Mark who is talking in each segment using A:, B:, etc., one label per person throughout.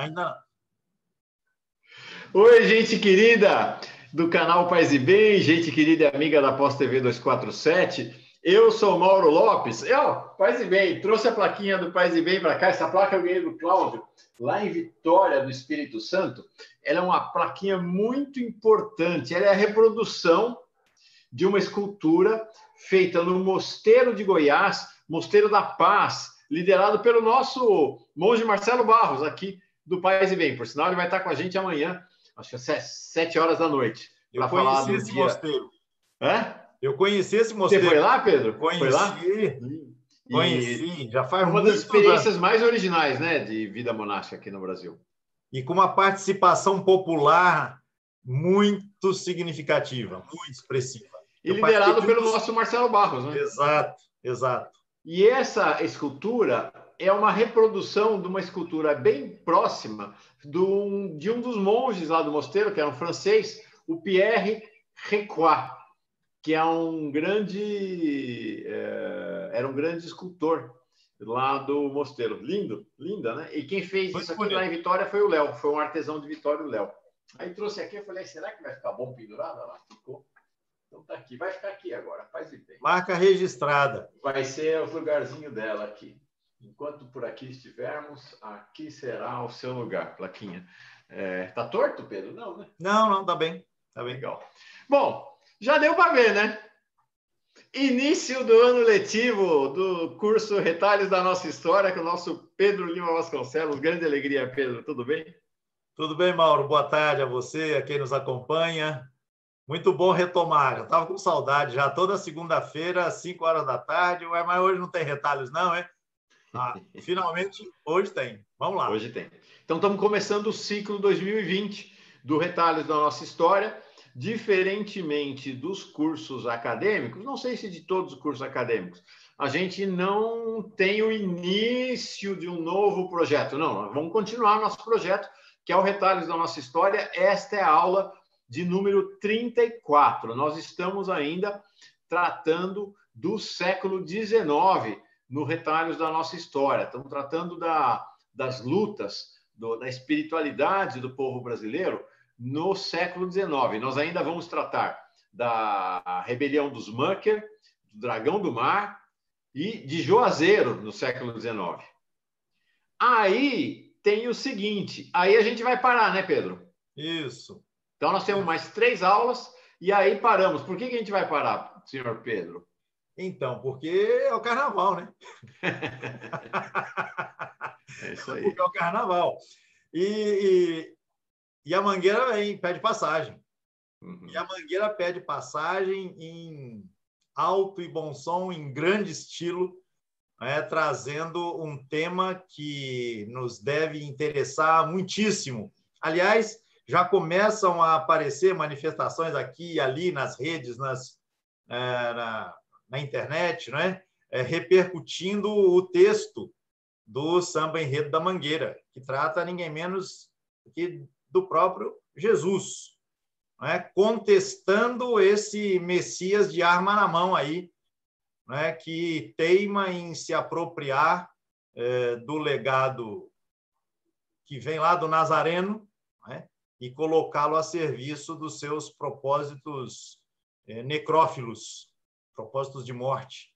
A: Ainda
B: Oi, gente querida do canal Paz e Bem, gente querida e amiga da Pós TV 247. Eu sou o Mauro Lopes. Paz e Bem, trouxe a plaquinha do Paz e Bem para cá. Essa placa eu ganhei do Cláudio, lá em Vitória do Espírito Santo. Ela é uma plaquinha muito importante. Ela é a reprodução de uma escultura feita no Mosteiro de Goiás, Mosteiro da Paz, liderado pelo nosso monge Marcelo Barros, aqui do Paz e Bem. Por sinal, ele vai estar com a gente amanhã, acho que às 7 horas da noite,
A: eu
B: para falar
A: conheci
B: do
A: esse
B: dia.
A: mosteiro.
B: Hã?
A: Eu conheci esse
B: Você
A: mosteiro.
B: foi lá, Pedro? Foi lá?
A: Conheci. Já faz
B: Uma das
A: muitos
B: experiências
A: anos.
B: mais originais, né, de vida monástica aqui no Brasil.
A: E com uma participação popular muito significativa, muito expressiva.
B: E liderado pelo nosso Marcelo Barros, né?
A: Exato, exato.
B: E essa escultura é uma reprodução de uma escultura bem próxima de um dos monges lá do mosteiro, que era um francês, o Pierre Réquois, que era um grande escultor lá do mosteiro. Lindo, linda, né? E quem fez
A: Muito
B: isso aqui
A: bonito.
B: lá em Vitória foi o Léo, foi um artesão de Vitória, o Léo. Aí trouxe aqui, eu falei, será que vai ficar bom pendurado? Lá ficou. Então tá aqui, vai ficar aqui agora, Paz e Bem.
A: Marca registrada.
B: Vai ser o lugarzinho dela aqui. Enquanto por aqui estivermos, aqui será o seu lugar, plaquinha. Tá torto, Pedro? Não, né?
A: Não, tá bem. Tá bem.
B: Legal. Bom, já deu para ver, né? Início do ano letivo do curso Retalhos da Nossa História, com o nosso Pedro Lima Vasconcelos. Grande alegria, Pedro. Tudo bem?
A: Tudo bem, Mauro? Boa tarde a você, a quem nos acompanha. Muito bom retomar. Eu estava com saudade já toda segunda-feira, às 5 horas da tarde. Ué, mas hoje não tem retalhos, não, é? Finalmente, hoje tem. Vamos lá.
B: Hoje tem. Então, estamos começando o ciclo 2020 do Retalhos da Nossa História. Diferentemente dos cursos acadêmicos, não sei se de todos os cursos acadêmicos, a gente não tem o início de um novo projeto. Não, nós vamos continuar nosso projeto, que é o Retalhos da Nossa História. Esta é a aula de número 34. Nós estamos ainda tratando do século XIX no Retalhos da Nossa História. Estamos tratando das lutas, da espiritualidade do povo brasileiro no século XIX. Nós ainda vamos tratar da rebelião dos Mânquer, do Dragão do Mar e de Juazeiro no século XIX. Aí tem o seguinte, aí a gente vai parar, né, Pedro?
A: Isso.
B: Então nós temos mais 3 aulas e aí paramos. Por que a gente vai parar, senhor Pedro?
A: Então, porque é o carnaval, né?
B: É isso aí.
A: Porque é o carnaval. E a Mangueira pede passagem.
B: Uhum.
A: E a Mangueira pede passagem em alto e bom som, em grande estilo, trazendo um tema que nos deve interessar muitíssimo. Aliás, já começam a aparecer manifestações aqui e ali nas redes, na internet, repercutindo o texto do Samba Enredo da Mangueira, que trata ninguém menos que do próprio Jesus, contestando esse Messias de arma na mão aí, que teima em se apropriar do legado que vem lá do Nazareno, e colocá-lo a serviço dos seus propósitos necrófilos, propósitos de morte,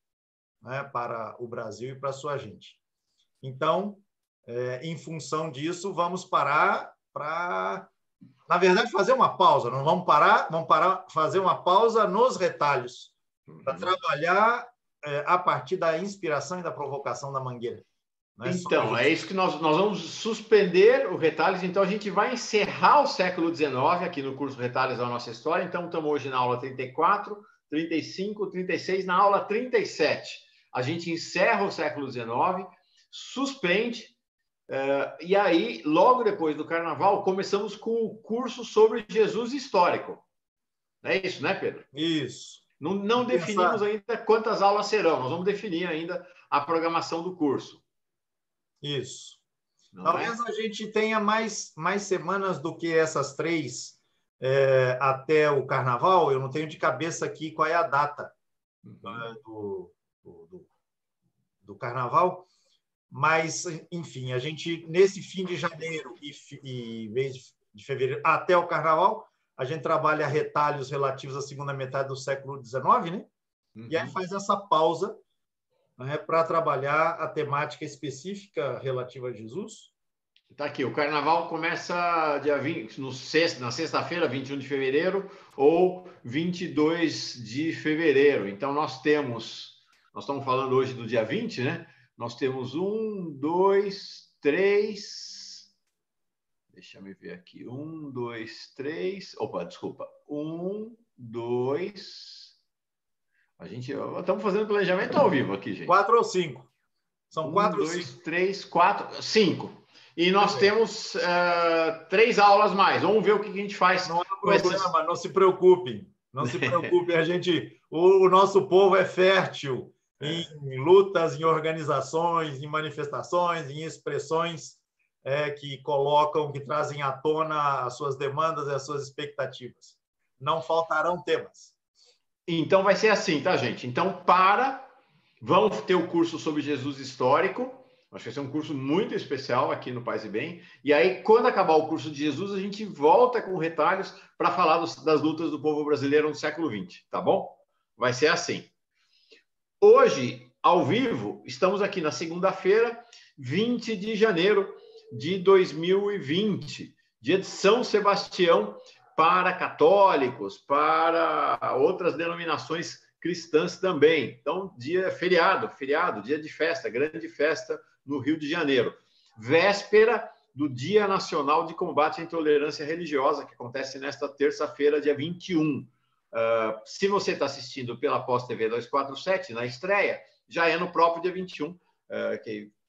A: para o Brasil e para a sua gente. Então, em função disso, vamos parar para, na verdade, fazer uma pausa. Não vamos parar, fazer uma pausa nos retalhos, para trabalhar a partir da inspiração e da provocação da Mangueira.
B: Então, é isso que nós vamos suspender o Retalhos. Então, a gente vai encerrar o século XIX aqui no curso Retalhos da Nossa História. Então, estamos hoje na aula 34, 35, 36, na aula 37. A gente encerra o século XIX, suspende, e aí, logo depois do Carnaval, começamos com o curso sobre Jesus histórico. É isso, né, Pedro?
A: Isso.
B: Não definimos ainda quantas aulas serão. Nós vamos definir ainda a programação do curso.
A: Isso.
B: Não
A: Talvez a gente tenha mais semanas do que essas 3 até o Carnaval. Eu não tenho de cabeça aqui qual é a data do Carnaval, Mas, enfim, a gente, nesse fim de janeiro e mês de fevereiro, até o Carnaval, a gente trabalha retalhos relativos à segunda metade do século XIX, né? E aí faz essa pausa, né, para trabalhar a temática específica relativa a Jesus.
B: Tá aqui, o Carnaval começa dia 20, na sexta-feira, 21 de fevereiro, ou 22 de fevereiro. Então, nós estamos falando hoje do dia 20, né? Nós temos 1, 2, 3... Deixa eu ver aqui. 1, 2, 3... Opa, desculpa. 1, 2... Estamos fazendo planejamento ao vivo aqui, gente.
A: 4 ou 5? São 4 ou 5?
B: 1, 2, 3, 4, 5. E nós temos 3 aulas mais. Vamos ver o que a gente faz.
A: Não há problema, não se preocupem. Não se preocupem. O nosso povo é fértil em lutas, em organizações, em manifestações, em expressões que colocam, que trazem à tona as suas demandas e as suas expectativas. Não faltarão temas.
B: Então vai ser assim, tá, gente? Então, vamos ter o curso sobre Jesus histórico. Acho que vai ser um curso muito especial aqui no Paz e Bem. E aí, quando acabar o curso de Jesus, a gente volta com retalhos para falar das lutas do povo brasileiro no século XX, tá bom? Vai ser assim. Hoje, ao vivo, estamos aqui na segunda-feira, 20 de janeiro de 2020, dia de São Sebastião, para católicos, para outras denominações cristãs também. Então, feriado, dia de festa, grande festa no Rio de Janeiro. Véspera do Dia Nacional de Combate à Intolerância Religiosa, que acontece nesta terça-feira, dia 21. Se você está assistindo pela Pós TV 247, na estreia, já é no próprio dia 21,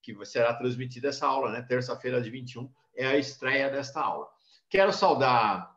B: que será transmitida essa aula, né? Terça-feira de 21 é a estreia desta aula. Quero saudar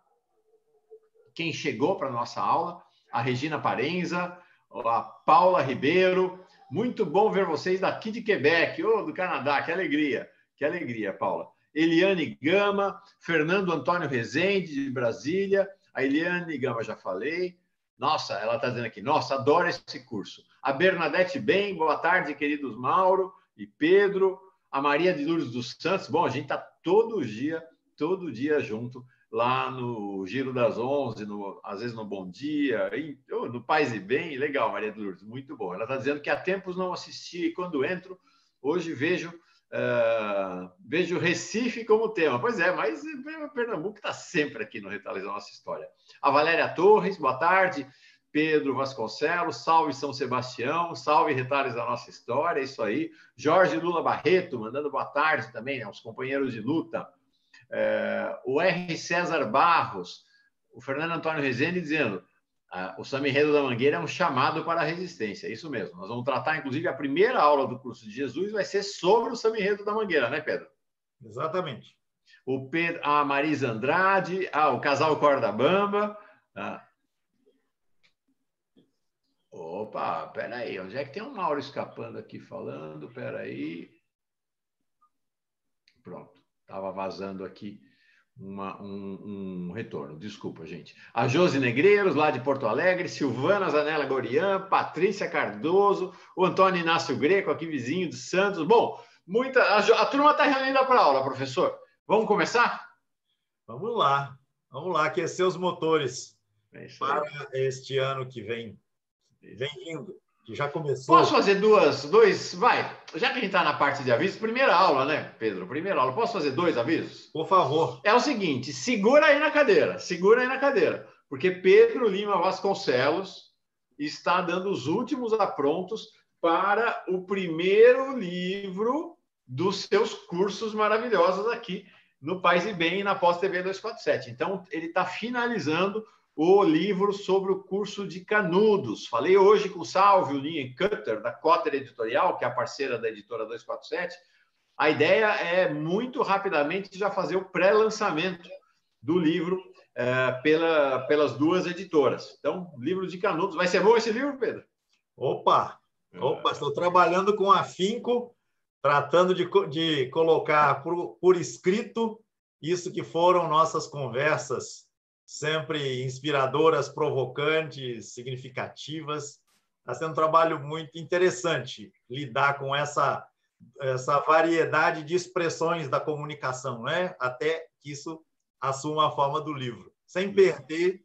B: quem chegou para a nossa aula, a Regina Parenza, a Paula Ribeiro. Muito bom ver vocês daqui de Quebec, do Canadá. Que alegria, Paula. Eliane Gama, Fernando Antônio Rezende, de Brasília. A Eliane Gama já falei. Nossa, ela está dizendo aqui, nossa, adoro esse curso. A Bernadette Bem, boa tarde, queridos Mauro e Pedro. A Maria de Lourdes dos Santos. Bom, a gente está todo dia junto, lá no Giro das 11, às vezes no Bom Dia, no Paz e Bem. Legal, Maria de Lourdes, muito bom. Ela está dizendo que há tempos não assisti e quando entro, hoje vejo Recife como tema. Pois é, mas Pernambuco está sempre aqui no Retalhos da Nossa História. A Valéria Torres, boa tarde. Pedro Vasconcelos, salve São Sebastião, salve Retalhos da Nossa História, é isso aí. Jorge Lula Barreto, mandando boa tarde também, aos companheiros de luta. O R. César Barros, o Fernando Antônio Rezende dizendo o Samba Enredo da Mangueira é um chamado para a resistência. Isso mesmo. Nós vamos tratar, inclusive, a primeira aula do curso de Jesus vai ser sobre o Samba Enredo da Mangueira, né, Pedro?
A: Exatamente.
B: A Marisa Andrade, o Casal Corda Bamba. Opa, peraí, onde é que tem um Mauro escapando aqui falando? Peraí. Pronto. Estava vazando aqui um retorno. Desculpa, gente. A Josi Negreiros, lá de Porto Alegre, Silvana Zanella Gorian, Patrícia Cardoso, o Antônio Inácio Greco, aqui vizinho de Santos. Bom, a turma está reunida para a aula, professor. Vamos começar?
A: Vamos lá, aquecer os motores para este ano que vem vindo. Que já começou.
B: Posso fazer vai, já que a gente está na parte de avisos, primeira aula, né, Pedro? Primeira aula. Posso fazer 2 avisos?
A: Por favor.
B: É o seguinte, segura aí na cadeira, porque Pedro Lima Vasconcelos está dando os últimos aprontos para o primeiro livro dos seus cursos maravilhosos aqui no Paz e Bem e na Pós TV 247. Então, ele está finalizando o livro sobre o curso de Canudos. Falei hoje com o Salvio Liencutter, da Cotter Editorial, que é a parceira da editora 247. A ideia é, muito rapidamente, já fazer o pré-lançamento do livro pelas 2 editoras. Então, livro de Canudos. Vai ser bom esse livro, Pedro?
A: Opa, estou trabalhando com afinco, tratando de colocar por escrito isso que foram nossas conversas sempre inspiradoras, provocantes, significativas. Está sendo um trabalho muito interessante lidar com essa essa variedade de expressões da comunicação, né? Até que isso assuma a forma do livro, sem perder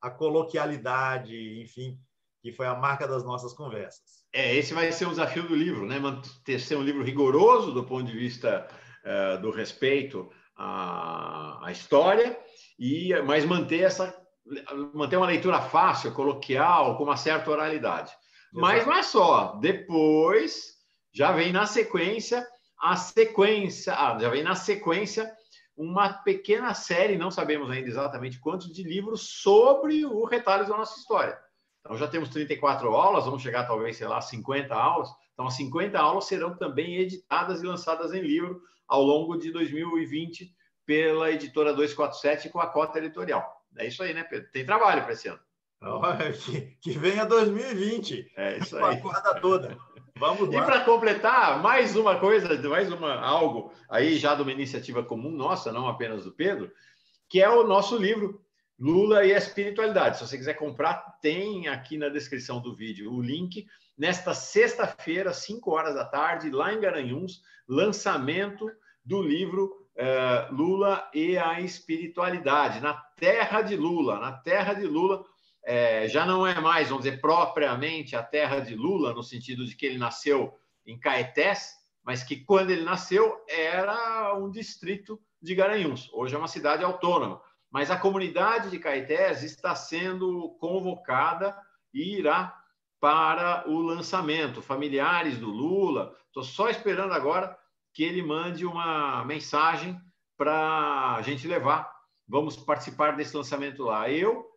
A: a coloquialidade, enfim, que foi a marca das nossas conversas.
B: Esse vai ser o desafio do livro, né? Ser um livro rigoroso do ponto de vista do respeito à história, mas manter uma leitura fácil, coloquial, com uma certa oralidade. Exato. Mas não é só. Depois já vem na sequência uma pequena série, não sabemos ainda exatamente quantos, de livros sobre o Retalhos da Nossa História. Então, já temos 34 aulas, vamos chegar talvez, sei lá, 50 aulas. Então, as 50 aulas serão também editadas e lançadas em livro ao longo de 2020 pela editora 247 com a cota editorial. É isso aí, né, Pedro? Tem trabalho para esse ano.
A: Que venha 2020.
B: É isso aí.
A: Com a corda toda. Vamos lá.
B: E para completar, mais uma coisa, algo aí já de uma iniciativa comum nossa, não apenas do Pedro, que é o nosso livro Lula e a Espiritualidade. Se você quiser comprar, tem aqui na descrição do vídeo o link. Nesta sexta-feira, 5 horas da tarde, lá em Garanhuns, lançamento do livro Lula e a Espiritualidade, na terra de Lula. Na terra de Lula, já não é mais, vamos dizer, propriamente a terra de Lula, no sentido de que ele nasceu em Caetés, mas que quando ele nasceu era um distrito de Garanhuns. Hoje é uma cidade autônoma. Mas a comunidade de Caetés está sendo convocada e irá para o lançamento. Familiares do Lula, estou só esperando agora que ele mande uma mensagem para a gente levar. Vamos participar desse lançamento lá. Eu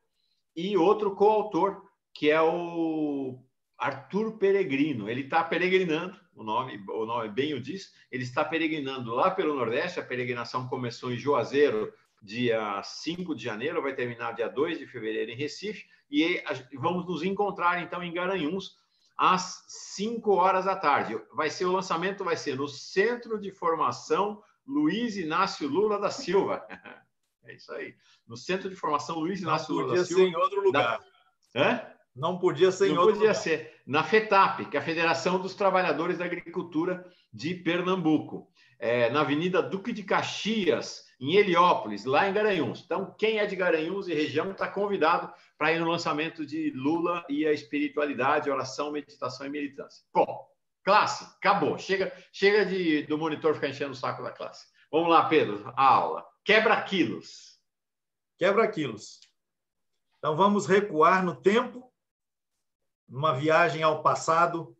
B: e outro coautor, que é o Arthur Peregrino. Ele está peregrinando, o nome bem o diz, ele está peregrinando lá pelo Nordeste. A peregrinação começou em Juazeiro, dia 5 de janeiro, vai terminar dia 2 de fevereiro em Recife, e vamos nos encontrar, então, em Garanhuns, às 5 horas da tarde. O lançamento vai ser no Centro de Formação Luiz Inácio Lula da Silva. É isso aí. No Centro de Formação Luiz Inácio Lula da Silva.
A: Não podia ser em outro lugar. Não podia ser em outro lugar. Não podia ser.
B: Na FETAP, que é a Federação dos Trabalhadores da Agricultura de Pernambuco. Na Avenida Duque de Caxias, em Heliópolis, lá em Garanhuns. Então, quem é de Garanhuns e região está convidado para ir no lançamento de Lula e a Espiritualidade, Oração, Meditação e Militância. Bom, classe, acabou. Chega do monitor ficar enchendo o saco da classe. Vamos lá, Pedro, a aula. Quebra-quilos.
A: Quebra-quilos. Então, vamos recuar no tempo, numa viagem ao passado,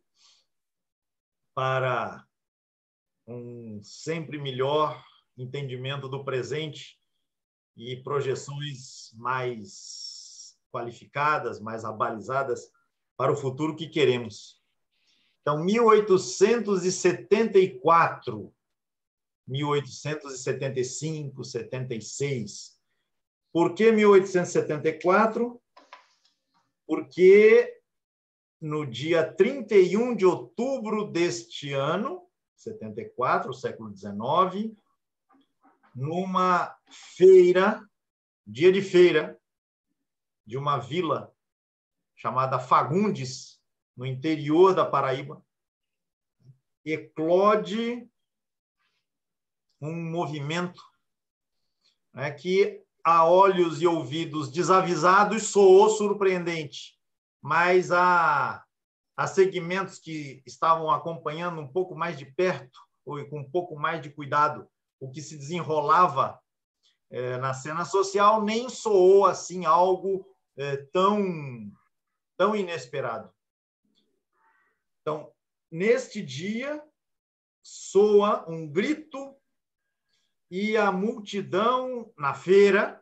A: para um sempre melhor entendimento do presente e projeções mais qualificadas, mais abalizadas para o futuro que queremos. Então, 1874, 1875, 76. Por que 1874? Porque no dia 31 de outubro deste ano, 74, século XIX, numa feira, dia de feira, de uma vila chamada Fagundes, no interior da Paraíba, eclode um movimento, né, que, a olhos e ouvidos desavisados, soou surpreendente, mas a segmentos que estavam acompanhando um pouco mais de perto, ou com um pouco mais de cuidado, o que se desenrolava na cena social, nem soou assim algo tão inesperado. Então, neste dia, soa um grito e a multidão na feira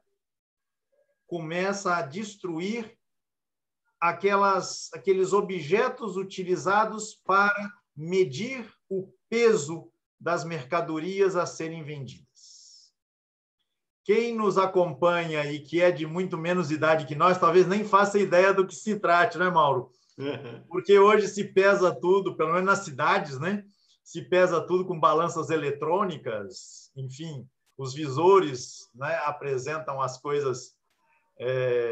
A: começa a destruir aqueles objetos utilizados para medir o peso das mercadorias a serem vendidas. Quem nos acompanha e que é de muito menos idade que nós, talvez nem faça ideia do que se trate, né, Mauro? Porque hoje se pesa tudo, pelo menos nas cidades, né? Se pesa tudo com balanças eletrônicas, enfim, os visores, né, apresentam as coisas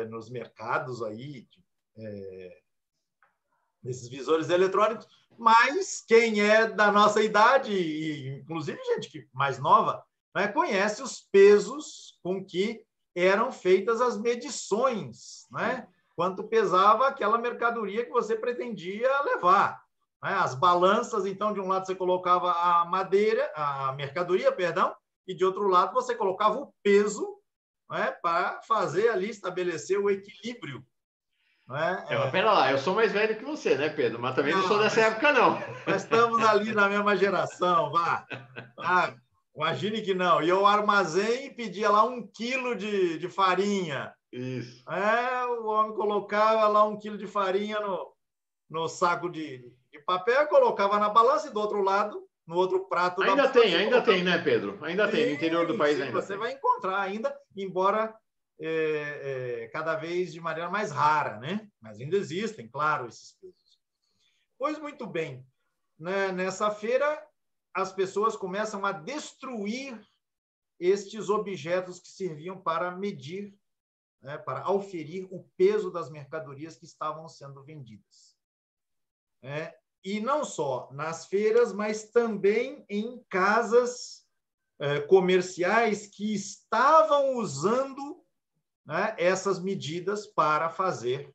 A: nos mercados aí, nesses visores eletrônicos, mas quem é da nossa idade, e inclusive gente que mais nova, né, conhece os pesos com que eram feitas as medições, né? Quanto pesava aquela mercadoria que você pretendia levar. Né? As balanças, então, de um lado você colocava a mercadoria, perdão, e de outro lado você colocava o peso, né, para fazer ali, estabelecer o equilíbrio. Né?
B: Mas pera lá, eu sou mais velho que você, né, Pedro? Mas também não sou dessa época, não.
A: Nós estamos ali na mesma geração, vá. Ah, imagine que não. E eu armazém e pedia lá 1 quilo de farinha.
B: Isso.
A: O homem colocava lá 1 quilo de farinha no saco de papel, colocava na balança e do outro lado, no outro prato da
B: Ainda
A: balança,
B: ainda tem, né, Pedro? Ainda tem, no interior do país ainda
A: você
B: tem.
A: vai encontrar ainda, embora cada vez de maneira mais rara, né? Mas ainda existem, claro, esses pesos. Pois muito bem, né? Nessa feira, as pessoas começam a destruir estes objetos que serviam para medir, né, para auferir o peso das mercadorias que estavam sendo vendidas. E não só nas feiras, mas também em casas comerciais que estavam usando, né, essas medidas para fazer,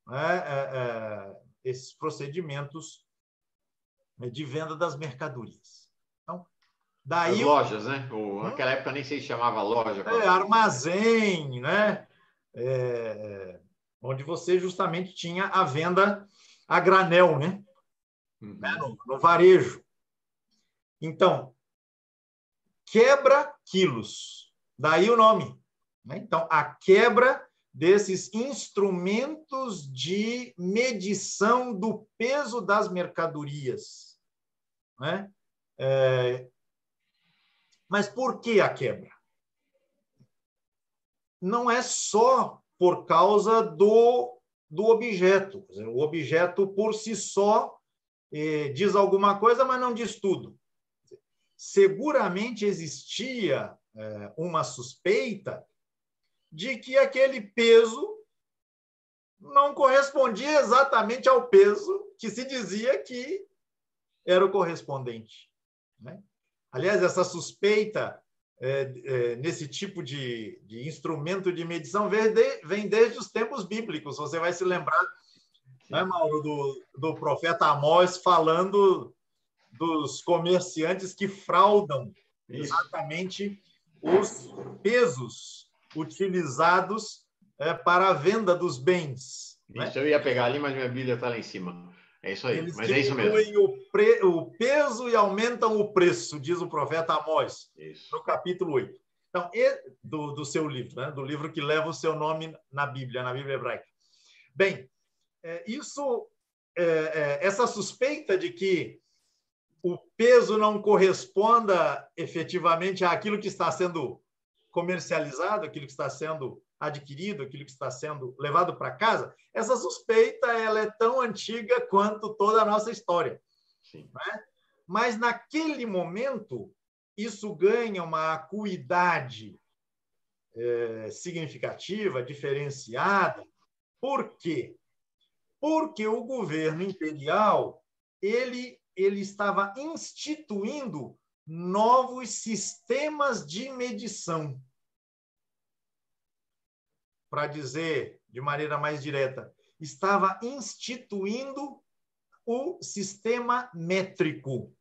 A: né, esses procedimentos de venda das mercadorias. Então, daí
B: as lojas, né? Naquela época nem sei se chamava loja.
A: Armazém, né? Onde você justamente tinha a venda a granel, né? Uhum. No varejo. Então, quebra quilos. Daí o nome. Né? Então, a quebra desses instrumentos de medição do peso das mercadorias. Né? Mas por que a quebra? Não é só por causa do objeto. O objeto, por si só, diz alguma coisa, mas não diz tudo. Seguramente existia uma suspeita de que aquele peso não correspondia exatamente ao peso que se dizia que era o correspondente. Né? Aliás, essa suspeita nesse tipo de instrumento de medição vem desde os tempos bíblicos. Você vai se lembrar, né, Mauro, do profeta Amós falando dos comerciantes que fraudam exatamente os pesos utilizados para a venda dos bens.
B: Isso, né? Eu ia pegar ali, mas minha Bíblia está lá em cima. É isso aí,
A: Eles
B: mas é isso mesmo.
A: O peso e aumentam o preço, diz o profeta Amós, no capítulo 8. Então, do seu livro, né? Do livro que leva o seu nome na Bíblia hebraica. Bem, essa suspeita de que o peso não corresponda efetivamente àquilo que está sendo comercializado, aquilo que está sendo adquirido, aquilo que está sendo levado para casa, essa suspeita ela é tão antiga quanto toda a nossa história. Sim. Né? Mas, naquele momento, isso ganha uma acuidade significativa, diferenciada. Por quê? Porque o governo imperial ele estava instituindo novos sistemas de medição. Para dizer de maneira mais direta, estava instituindo o sistema métrico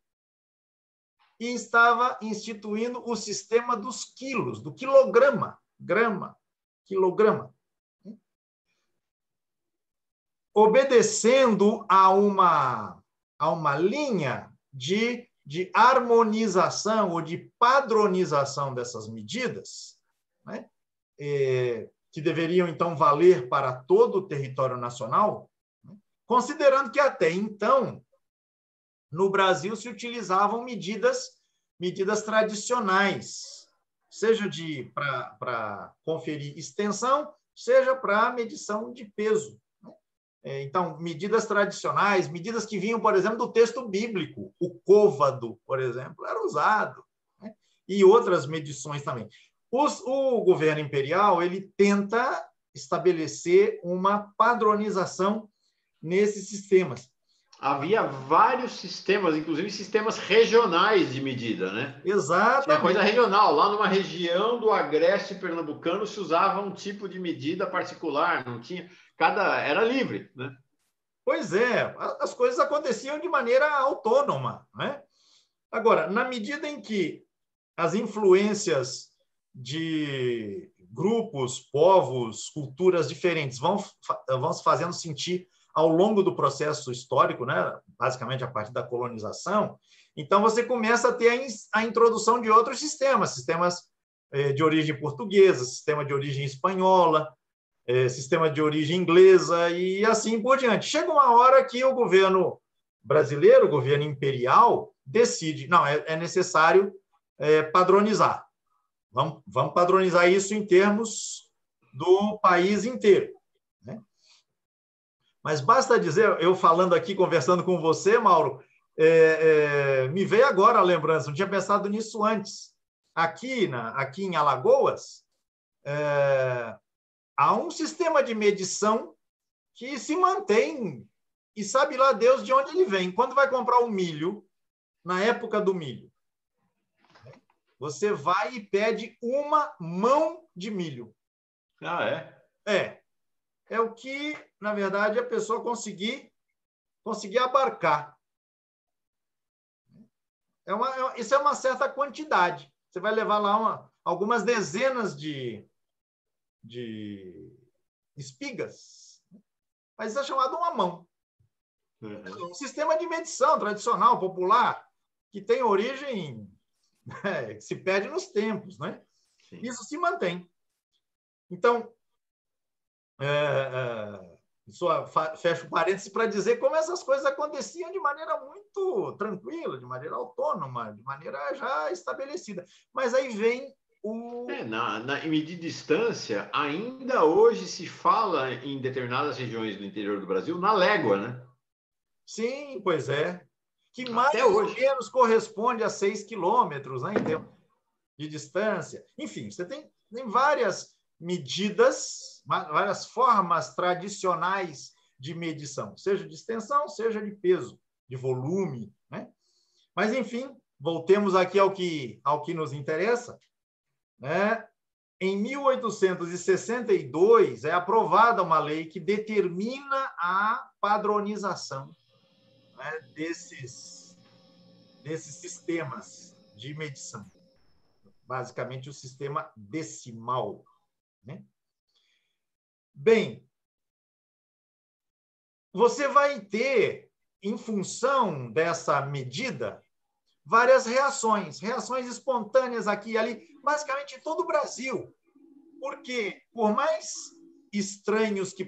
A: e estava instituindo o sistema dos quilos, do quilograma, grama, quilograma. Obedecendo a uma linha de harmonização ou de padronização dessas medidas, né? Que deveriam, então, valer para todo o território nacional, né? Considerando que, até então, no Brasil se utilizavam medidas tradicionais, seja para conferir extensão, seja para medição de peso. Então, medidas tradicionais, medidas que vinham, por exemplo, do texto bíblico. O côvado, por exemplo, era usado, né? E outras medições também. O governo imperial ele tenta estabelecer uma padronização nesses sistemas.
B: Havia vários sistemas, inclusive sistemas regionais de medida, né?
A: Exatamente.
B: Tinha coisa regional. Lá numa região do agreste pernambucano se usava um tipo de medida particular, não tinha. Era livre, né?
A: Pois é, as coisas aconteciam de maneira autônoma, né? Agora, na medida em que as influências de grupos, povos, culturas diferentes vão se fazendo sentir ao longo do processo histórico, né? Basicamente a partir da colonização, então você começa a ter a introdução de outros sistemas de origem portuguesa, sistema de origem espanhola, sistema de origem inglesa e assim por diante. Chega uma hora que o governo brasileiro, o governo imperial, decide, não, é necessário padronizar. Vamos padronizar isso em termos do país inteiro, né? Mas basta dizer, eu falando aqui, conversando com você, Mauro, me veio agora a lembrança, não tinha pensado nisso antes. Aqui em Alagoas, há um sistema de medição que se mantém e sabe lá Deus de onde ele vem. Quando vai comprar o milho, na época do milho, você vai e pede uma mão de milho.
B: Ah, é?
A: É o que, na verdade, a pessoa conseguir abarcar. Isso é uma certa quantidade. Você vai levar lá algumas dezenas de espigas, mas isso é chamado uma mão.
B: Uhum.
A: Um sistema de medição tradicional, popular, que tem origem, que se perde nos tempos, né?
B: Sim.
A: Isso se mantém. Então, só fecho parênteses para dizer como essas coisas aconteciam de maneira muito tranquila, de maneira autônoma, de maneira já estabelecida. Mas aí vem
B: em medida de distância, ainda hoje se fala em determinadas regiões do interior do Brasil na légua, né?
A: Sim, pois é. Que
B: Até
A: mais
B: hoje.
A: ou menos corresponde a 6 quilômetros, né, em termos de distância. Enfim, você tem várias medidas, várias formas tradicionais de medição, seja de extensão, seja de peso, de volume, né? Mas, enfim, voltemos aqui ao que nos interessa, né? Em 1862, é aprovada uma lei que determina a padronização, né, desses sistemas de medição. Basicamente, o sistema decimal, né? Bem, você vai ter, em função dessa medida, várias reações espontâneas aqui e ali, basicamente em todo o Brasil. Porque, por mais estranhos que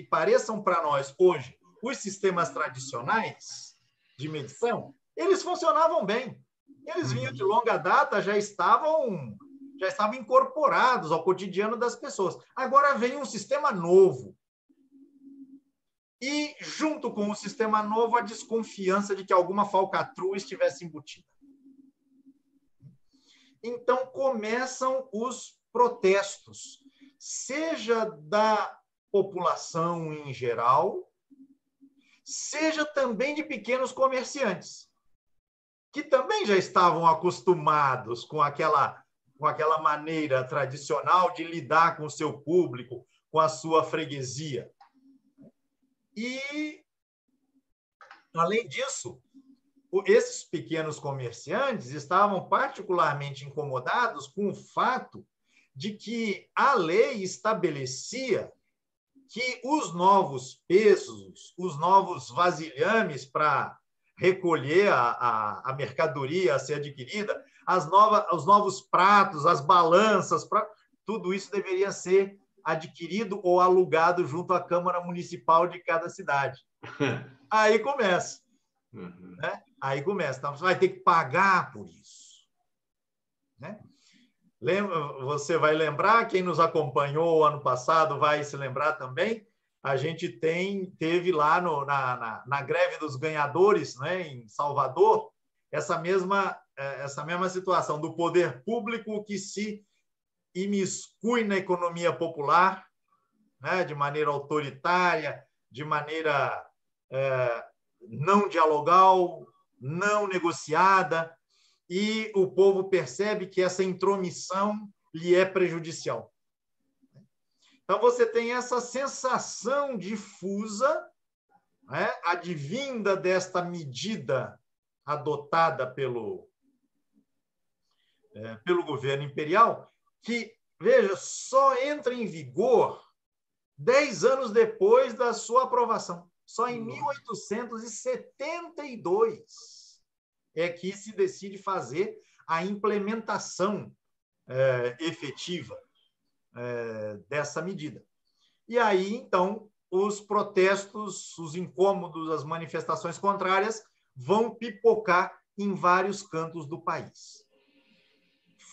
A: pareçam para nós hoje os sistemas tradicionais de medição, eles funcionavam bem. Eles vinham de longa data, já estavam incorporados ao cotidiano das pessoas. Agora vem um sistema novo. E, junto com o sistema novo, a desconfiança de que alguma falcatrua estivesse embutida. Então, começam os protestos, seja da população em geral, seja também de pequenos comerciantes, que também já estavam acostumados com aquela maneira tradicional de lidar com o seu público, com a sua freguesia. E, além disso, esses pequenos comerciantes estavam particularmente incomodados com o fato de que a lei estabelecia que os novos pesos, os novos vasilhames para recolher a mercadoria a ser adquirida, os novos pratos, as balanças, tudo isso deveria ser adquirido ou alugado junto à Câmara Municipal de cada cidade. Aí começa. Né? Aí começa. Então, você vai ter que pagar por isso. Né? Você vai lembrar, quem nos acompanhou ano passado vai se lembrar também, a gente teve lá na greve dos ganhadores, né, em Salvador, essa mesma situação do poder público que se imiscui na economia popular, né, de maneira autoritária, de maneira não dialogal, não negociada, e o povo percebe que essa intromissão lhe é prejudicial. Então, você tem essa sensação difusa, né, advinda desta medida adotada pelo governo imperial, que, veja, só entra em vigor 10 anos depois da sua aprovação. Só em 1872 é que se decide fazer a implementação efetiva dessa medida. E aí, então, os protestos, os incômodos, as manifestações contrárias vão pipocar em vários cantos do país.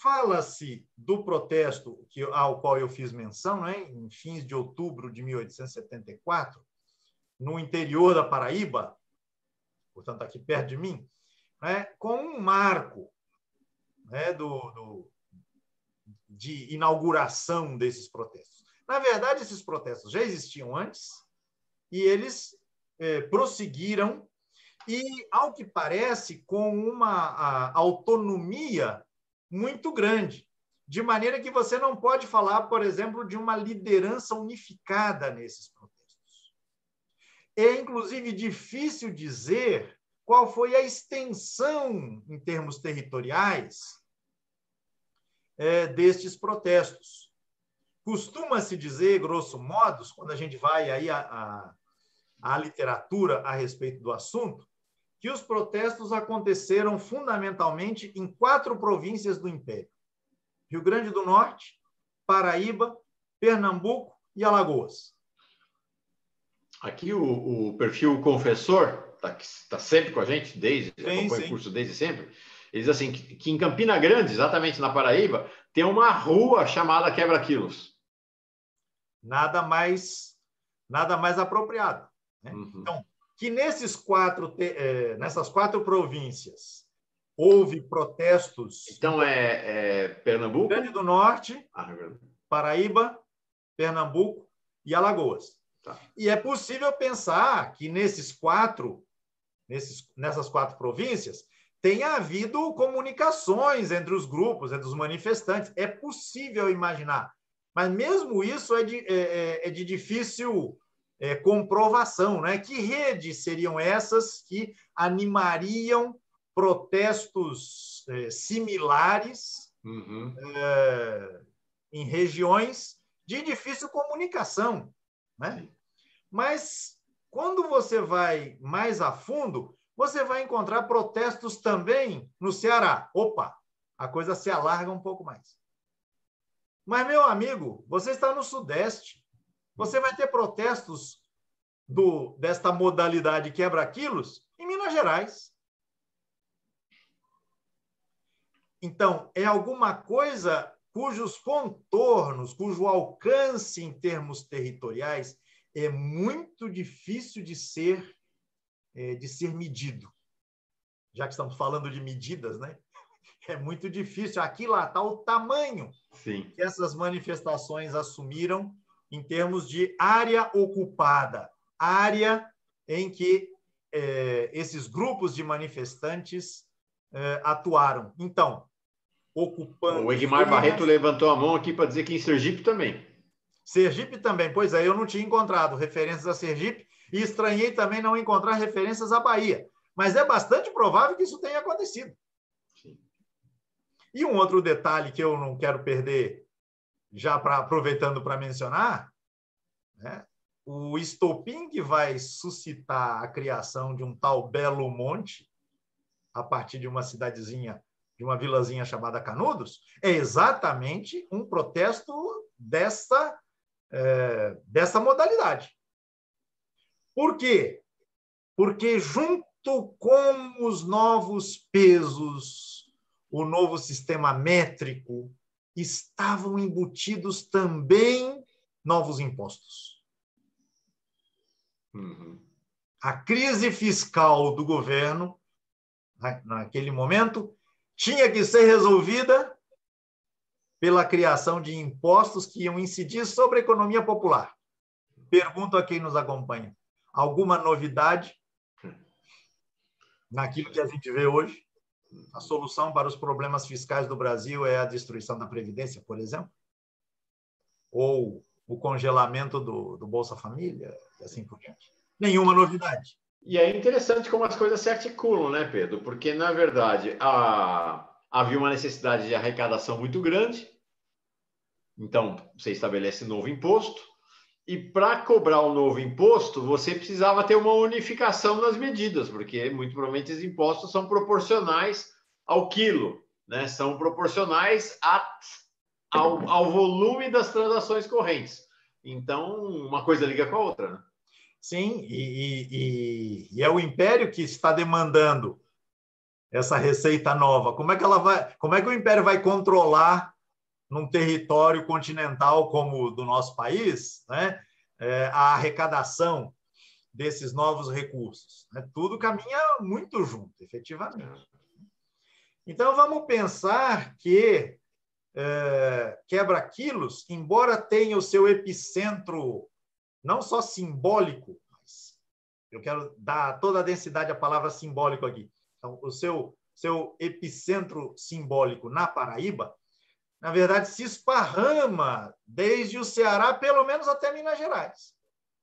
A: Fala-se do protesto ao qual eu fiz menção, né, em fins de outubro de 1874, no interior da Paraíba, portanto, aqui perto de mim, né, com um marco, né, de inauguração desses protestos. Na verdade, esses protestos já existiam antes e eles prosseguiram e, ao que parece, com uma autonomia muito grande, de maneira que você não pode falar, por exemplo, de uma liderança unificada nesses protestos. É, inclusive, difícil dizer qual foi a extensão, em termos territoriais, destes protestos. Costuma-se dizer, grosso modo, quando a gente vai aí à literatura a respeito do assunto, que os protestos aconteceram fundamentalmente em 4 províncias do Império: Rio Grande do Norte, Paraíba, Pernambuco e Alagoas.
B: Aqui o perfil Confessor, que está sempre com a gente, acompanha o curso desde sempre, ele diz assim, que em Campina Grande, exatamente na Paraíba, tem uma rua chamada Quebra-Quilos.
A: Nada mais apropriado, né?
B: Uhum.
A: Então, que nessas 4 províncias houve protestos...
B: Então, Pernambuco?
A: Rio Grande do Norte, Paraíba, Pernambuco e Alagoas.
B: Tá.
A: E é possível pensar que nessas 4 províncias tenha havido comunicações entre os grupos, entre os manifestantes. É possível imaginar. Mas mesmo isso é de difícil comprovação, né? Que redes seriam essas que animariam protestos similares em regiões de difícil comunicação, né? Mas, quando você vai mais a fundo, você vai encontrar protestos também no Ceará. Opa, a coisa se alarga um pouco mais. Mas, meu amigo, você está no Sudeste. Você vai ter protestos desta modalidade quebra-quilos em Minas Gerais. Então, é alguma coisa cujos contornos, cujo alcance em termos territoriais é muito difícil de ser medido. Já que estamos falando de medidas, né? É muito difícil aquilatar o tamanho que essas manifestações assumiram em termos de área ocupada, área em que esses grupos de manifestantes atuaram. Então, ocupando...
B: O Egmar Barreto levantou a mão aqui para dizer que em Sergipe também.
A: Sergipe também, pois é, eu não tinha encontrado referências a Sergipe e estranhei também não encontrar referências à Bahia. Mas é bastante provável que isso tenha acontecido.
B: Sim.
A: E um outro detalhe que eu não quero perder, já aproveitando para mencionar, né, o estopim que vai suscitar a criação de um tal Belo Monte, a partir de uma cidadezinha, de uma vilazinha chamada Canudos, é exatamente um protesto dessa modalidade. Por quê? Porque, junto com os novos pesos, o novo sistema métrico, estavam embutidos também novos impostos. A crise fiscal do governo, naquele momento, tinha que ser resolvida pela criação de impostos que iam incidir sobre a economia popular. Pergunto a quem nos acompanha: alguma novidade naquilo que a gente vê hoje? A solução para os problemas fiscais do Brasil é a destruição da Previdência, por exemplo? Ou o congelamento do Bolsa Família, e assim por diante? Nenhuma novidade.
B: E é interessante como as coisas se articulam, né, Pedro? Porque, na verdade, havia uma necessidade de arrecadação muito grande, então você estabelece novo imposto, e para cobrar o novo imposto, você precisava ter uma unificação nas medidas, porque muito provavelmente os impostos são proporcionais ao quilo, né? São proporcionais ao volume das transações correntes. Então, uma coisa liga com a outra, né?
A: Sim, e é o Império que está demandando essa receita nova. Como é que o Império vai controlar num território continental como o do nosso país, né, a arrecadação desses novos recursos? Tudo caminha muito junto, efetivamente. Então, vamos pensar que quebra-quilos, embora tenha o seu epicentro não só simbólico, mas eu quero dar toda a densidade à palavra simbólico aqui. Então, o seu epicentro simbólico na Paraíba, na verdade, se esparrama desde o Ceará, pelo menos até Minas Gerais.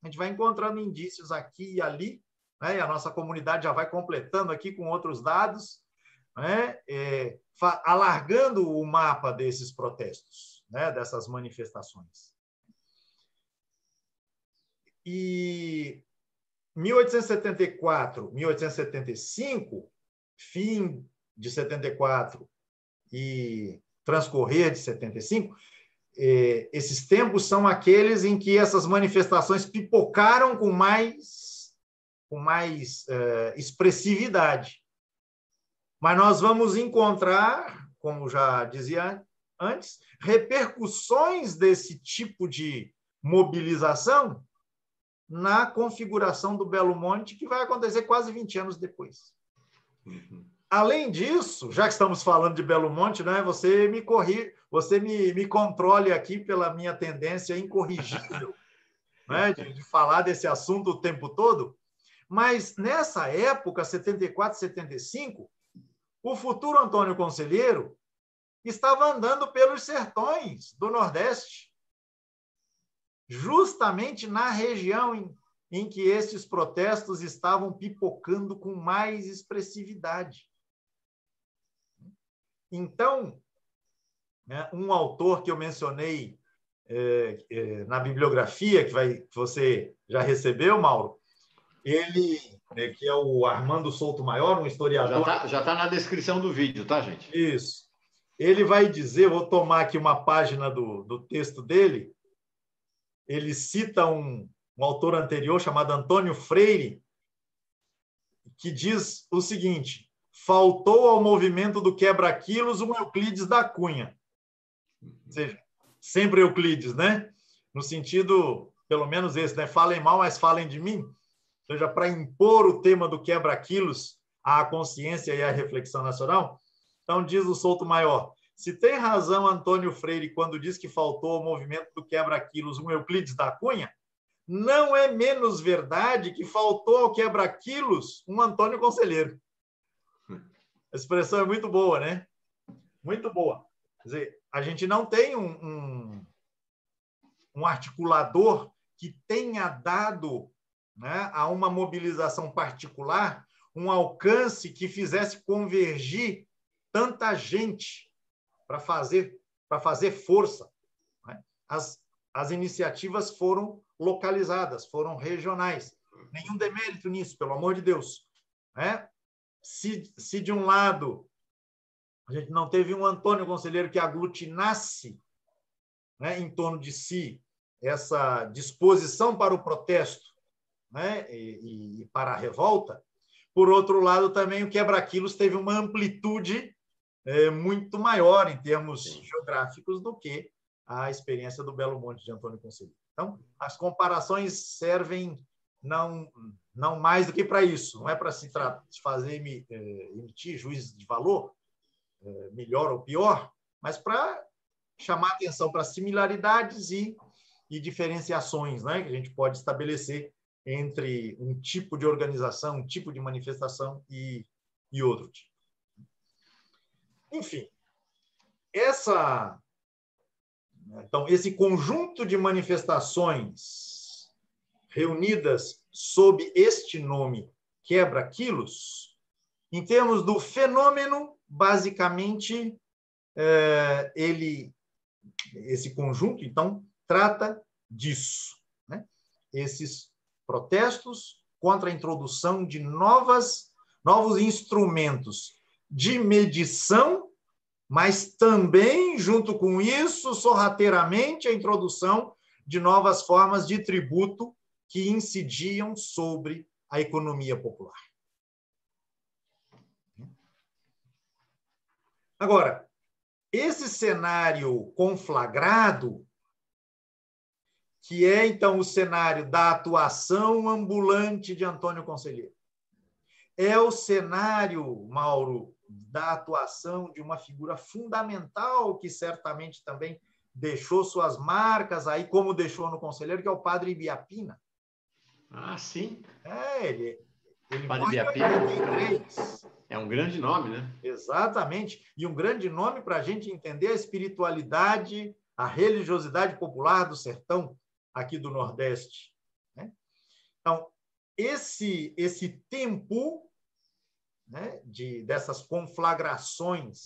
A: A gente vai encontrando indícios aqui e ali, né? E a nossa comunidade já vai completando aqui com outros dados, né? Alargando o mapa desses protestos, né? Dessas manifestações. E 1874, 1875, fim de 74 e transcorrer de 75, esses tempos são aqueles em que essas manifestações pipocaram com mais expressividade. Mas nós vamos encontrar, como já dizia antes, repercussões desse tipo de mobilização na configuração do Belo Monte, que vai acontecer quase 20 anos depois. Além disso, já que estamos falando de Belo Monte, né, você me controle aqui pela minha tendência incorrigível, né, de falar desse assunto o tempo todo, mas nessa época, 74, 75, o futuro Antônio Conselheiro estava andando pelos sertões do Nordeste, justamente na região em que esses protestos estavam pipocando com mais expressividade. Então, um autor que eu mencionei na bibliografia, que você já recebeu, Mauro, ele, que é o Armando Souto Maior, um historiador...
B: Já tá na descrição do vídeo, tá, gente?
A: Isso. Ele vai dizer, vou tomar aqui uma página do texto dele, ele cita um autor anterior chamado Antônio Freire, que diz o seguinte: faltou ao movimento do quebra-quilos um Euclides da Cunha. Ou seja, sempre Euclides, né? No sentido, pelo menos esse, né? Falem mal, mas falem de mim. Ou seja, para impor o tema do quebra-quilos à consciência e à reflexão nacional. Então, diz o Souto Maior: se tem razão Antônio Freire quando diz que faltou ao movimento do quebra-quilos um Euclides da Cunha, não é menos verdade que faltou ao quebra-quilos um Antônio Conselheiro. A expressão é muito boa, né? Muito boa. Quer dizer, a gente não tem um articulador que tenha dado, né, a uma mobilização particular um alcance que fizesse convergir tanta gente para fazer força, né? As iniciativas foram localizadas, foram regionais. Nenhum demérito nisso, pelo amor de Deus, né? Se de um lado a gente não teve um Antônio Conselheiro que aglutinasse, né, em torno de si essa disposição para o protesto, né, e para a revolta, por outro lado, também o quebra-quilos teve uma amplitude muito maior em termos geográficos do que a experiência do Belo Monte de Antônio Conselheiro. Então, as comparações servem não mais do que para isso, não é para se fazer emitir juízes de valor, melhor ou pior, mas para chamar atenção para similaridades e diferenciações, né, que a gente pode estabelecer entre um tipo de organização, um tipo de manifestação e outro tipo. Enfim, então, esse conjunto de manifestações reunidas sob este nome quebra-quilos, em termos do fenômeno, basicamente, esse conjunto, então, trata disso, né? Esses protestos contra a introdução de novos instrumentos de medição, mas também, junto com isso, sorrateiramente, a introdução de novas formas de tributo que incidiam sobre a economia popular. Agora, esse cenário conflagrado, que é, então, o cenário da atuação ambulante de Antônio Conselheiro, é o cenário, Mauro, da atuação de uma figura fundamental que certamente também deixou suas marcas aí, como deixou no Conselheiro, que é o padre Ibiapina.
B: Ah, sim.
A: Ele
B: Padre
A: morre em
B: Ibiapina
A: 83.
B: é um grande nome, né?
A: Exatamente. E um grande nome para a gente entender a espiritualidade, a religiosidade popular do sertão aqui do Nordeste, né? Então, esse tempo, né, dessas conflagrações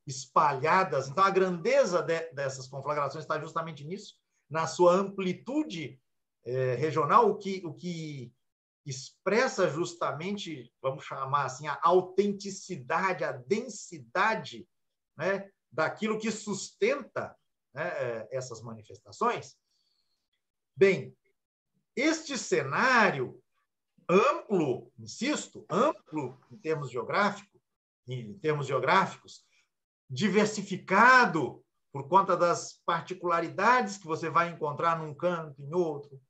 A: espalhadas. Então, a grandeza dessas conflagrações está justamente nisso, na sua amplitude regional, o que expressa justamente, vamos chamar assim, a autenticidade, a densidade, né, daquilo que sustenta, né, essas manifestações. Bem, este cenário amplo, insisto, amplo em termos geográficos, diversificado por conta das particularidades que você vai encontrar num canto, em outro,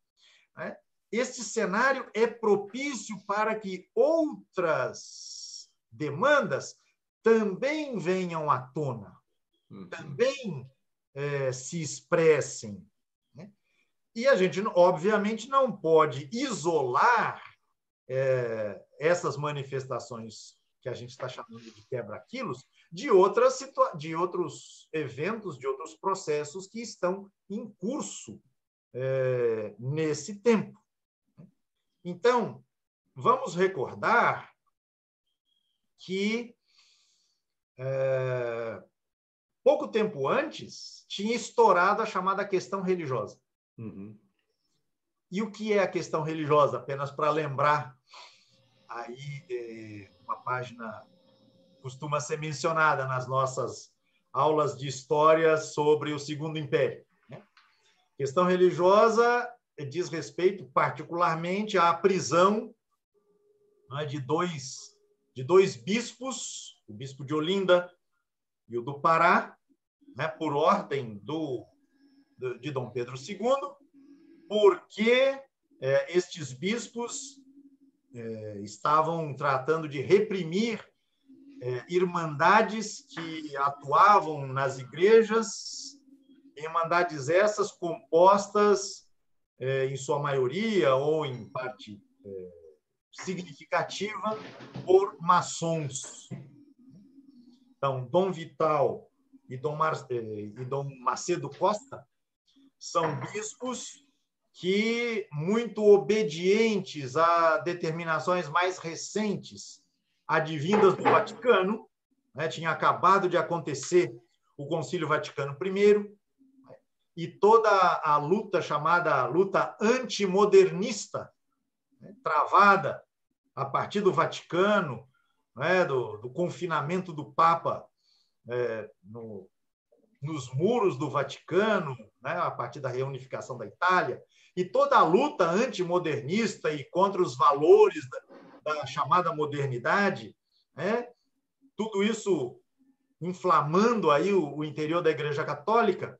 A: né? Este cenário é propício para que outras demandas também venham à tona, também se expressem, né? E a gente, obviamente, não pode isolar essas manifestações que a gente está chamando de quebra-quilos de outros eventos, de outros processos que estão em curso nesse tempo. Então, vamos recordar que pouco tempo antes tinha estourado a chamada questão religiosa. E o que é a questão religiosa? Apenas para lembrar, aí uma página costuma ser mencionada nas nossas aulas de história sobre o Segundo Império, né? Questão religiosa diz respeito particularmente à prisão, né, de dois bispos, o bispo de Olinda e o do Pará, né, por ordem de Dom Pedro II, porque estes bispos estavam tratando de reprimir irmandades que atuavam nas igrejas, irmandades essas compostas, em sua maioria, ou em parte significativa, por maçons. Então, Dom Vital e Dom Macedo Costa são bispos que, muito obedientes a determinações mais recentes, advindas do Vaticano, né, tinha acabado de acontecer o Concílio Vaticano I, e toda a luta chamada luta antimodernista, né, travada a partir do Vaticano, né, do confinamento do Papa nos muros do Vaticano, né, a partir da reunificação da Itália, e toda a luta antimodernista e contra os valores da chamada modernidade, né, tudo isso inflamando aí o interior da Igreja Católica.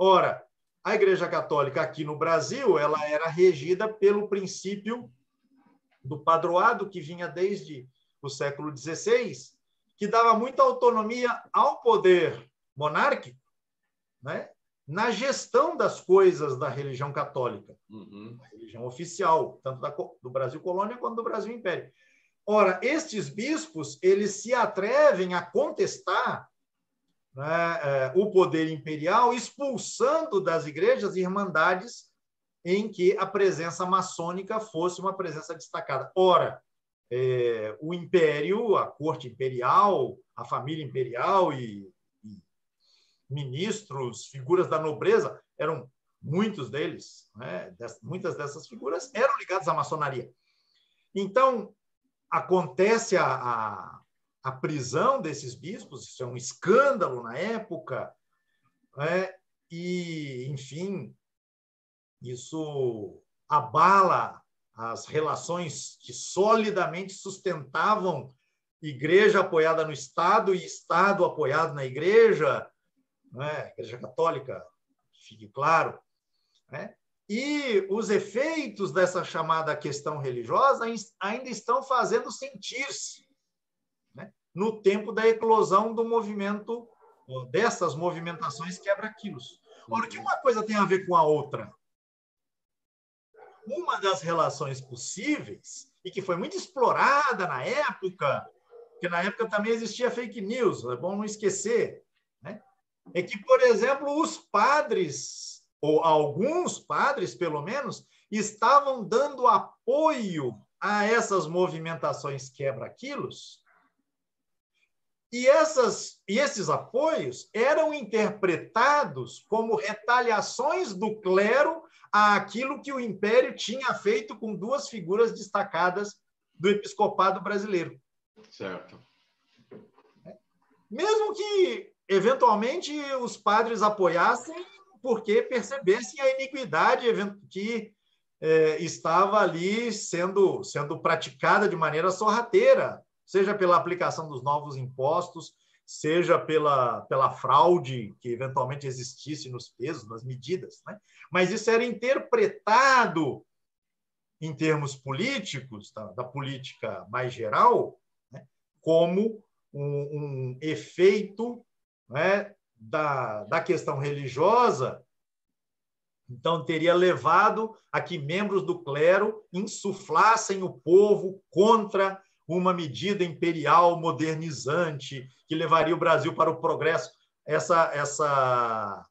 A: Ora, a Igreja Católica aqui no Brasil, ela era regida pelo princípio do padroado, que vinha desde o século XVI, que dava muita autonomia ao poder monárquico, né, na gestão das coisas da religião católica,
B: Uhum.
A: a religião oficial, tanto do Brasil colônia quanto do Brasil império. Ora, estes bispos, eles se atrevem a contestar, né, o poder imperial, expulsando das igrejas irmandades em que a presença maçônica fosse uma presença destacada. Ora, o império, a corte imperial, a família imperial e ministros, figuras da nobreza, eram muitos deles, né? Muitas dessas figuras eram ligadas à maçonaria. Então, acontece a prisão desses bispos, isso é um escândalo na época, né? E, enfim, isso abala as relações que solidamente sustentavam igreja apoiada no Estado e Estado apoiado na igreja, né? Igreja católica, fique claro, né? E os efeitos dessa chamada questão religiosa ainda estão fazendo sentir-se, né, no tempo da eclosão do movimento, dessas movimentações quebra-quilos. Ora, o que uma coisa tem a ver com a outra? Uma das relações possíveis, e que foi muito explorada na época, porque na época também existia fake news, é bom não esquecer, né? É que, por exemplo, os padres, ou alguns padres, pelo menos, estavam dando apoio a essas movimentações quebra-quilos, e esses apoios eram interpretados como retaliações do clero àquilo que o Império tinha feito com duas figuras destacadas do episcopado brasileiro.
B: Certo.
A: Mesmo que, eventualmente, os padres apoiassem porque percebessem a iniquidade que estava ali sendo praticada de maneira sorrateira, seja pela aplicação dos novos impostos, seja pela fraude que eventualmente existisse nos pesos, nas medidas, né? Mas isso era interpretado em termos políticos, da política mais geral, né, como um efeito, né, da questão religiosa. Então, teria levado a que membros do clero insuflassem o povo contra uma medida imperial modernizante que levaria o Brasil para o progresso. Essa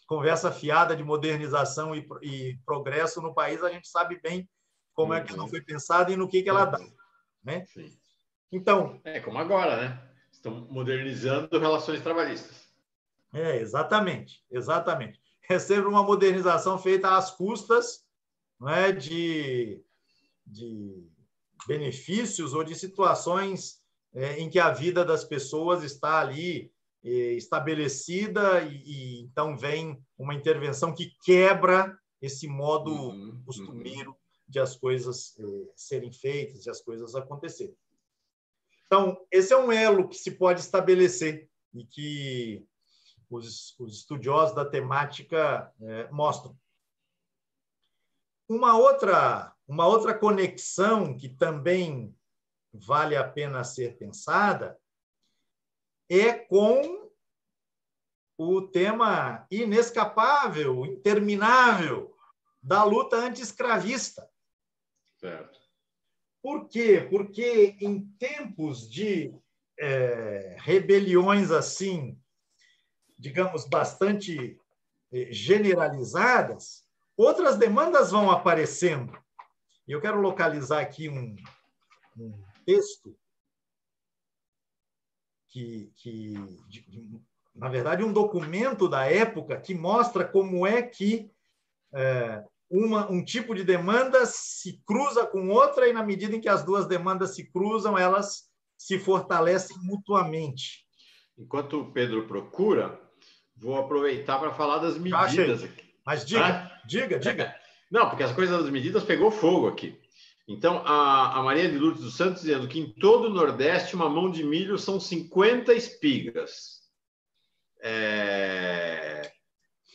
A: conversa fiada de modernização e progresso no país, a gente sabe bem como é que ela foi pensada e no que ela dá, né?
B: Sim.
A: Então,
B: como agora, né? Estão modernizando relações trabalhistas.
A: Exatamente. É sempre uma modernização feita às custas, não é, de benefícios ou de situações em que a vida das pessoas está ali estabelecida e então vem uma intervenção que quebra esse modo costumeiro de as coisas serem feitas, de as coisas acontecerem. Então, esse é um elo que se pode estabelecer e que os estudiosos da temática mostram. Uma outra conexão que também vale a pena ser pensada é com o tema inescapável, interminável da luta anti-escravista.
B: Certo.
A: Por quê? Porque em tempos de rebeliões assim, digamos, bastante generalizadas, outras demandas vão aparecendo. E eu quero localizar aqui um texto na verdade, um documento da época que mostra como é que um tipo de demanda se cruza com outra e, na medida em que as duas demandas se cruzam, elas se fortalecem mutuamente.
B: Enquanto o Pedro procura, vou aproveitar para falar das medidas aqui.
A: Mas diga.
B: Não, porque as coisas das medidas pegou fogo aqui. Então, a Maria de Lourdes dos Santos dizendo que em todo o Nordeste uma mão de milho são 50 espigas.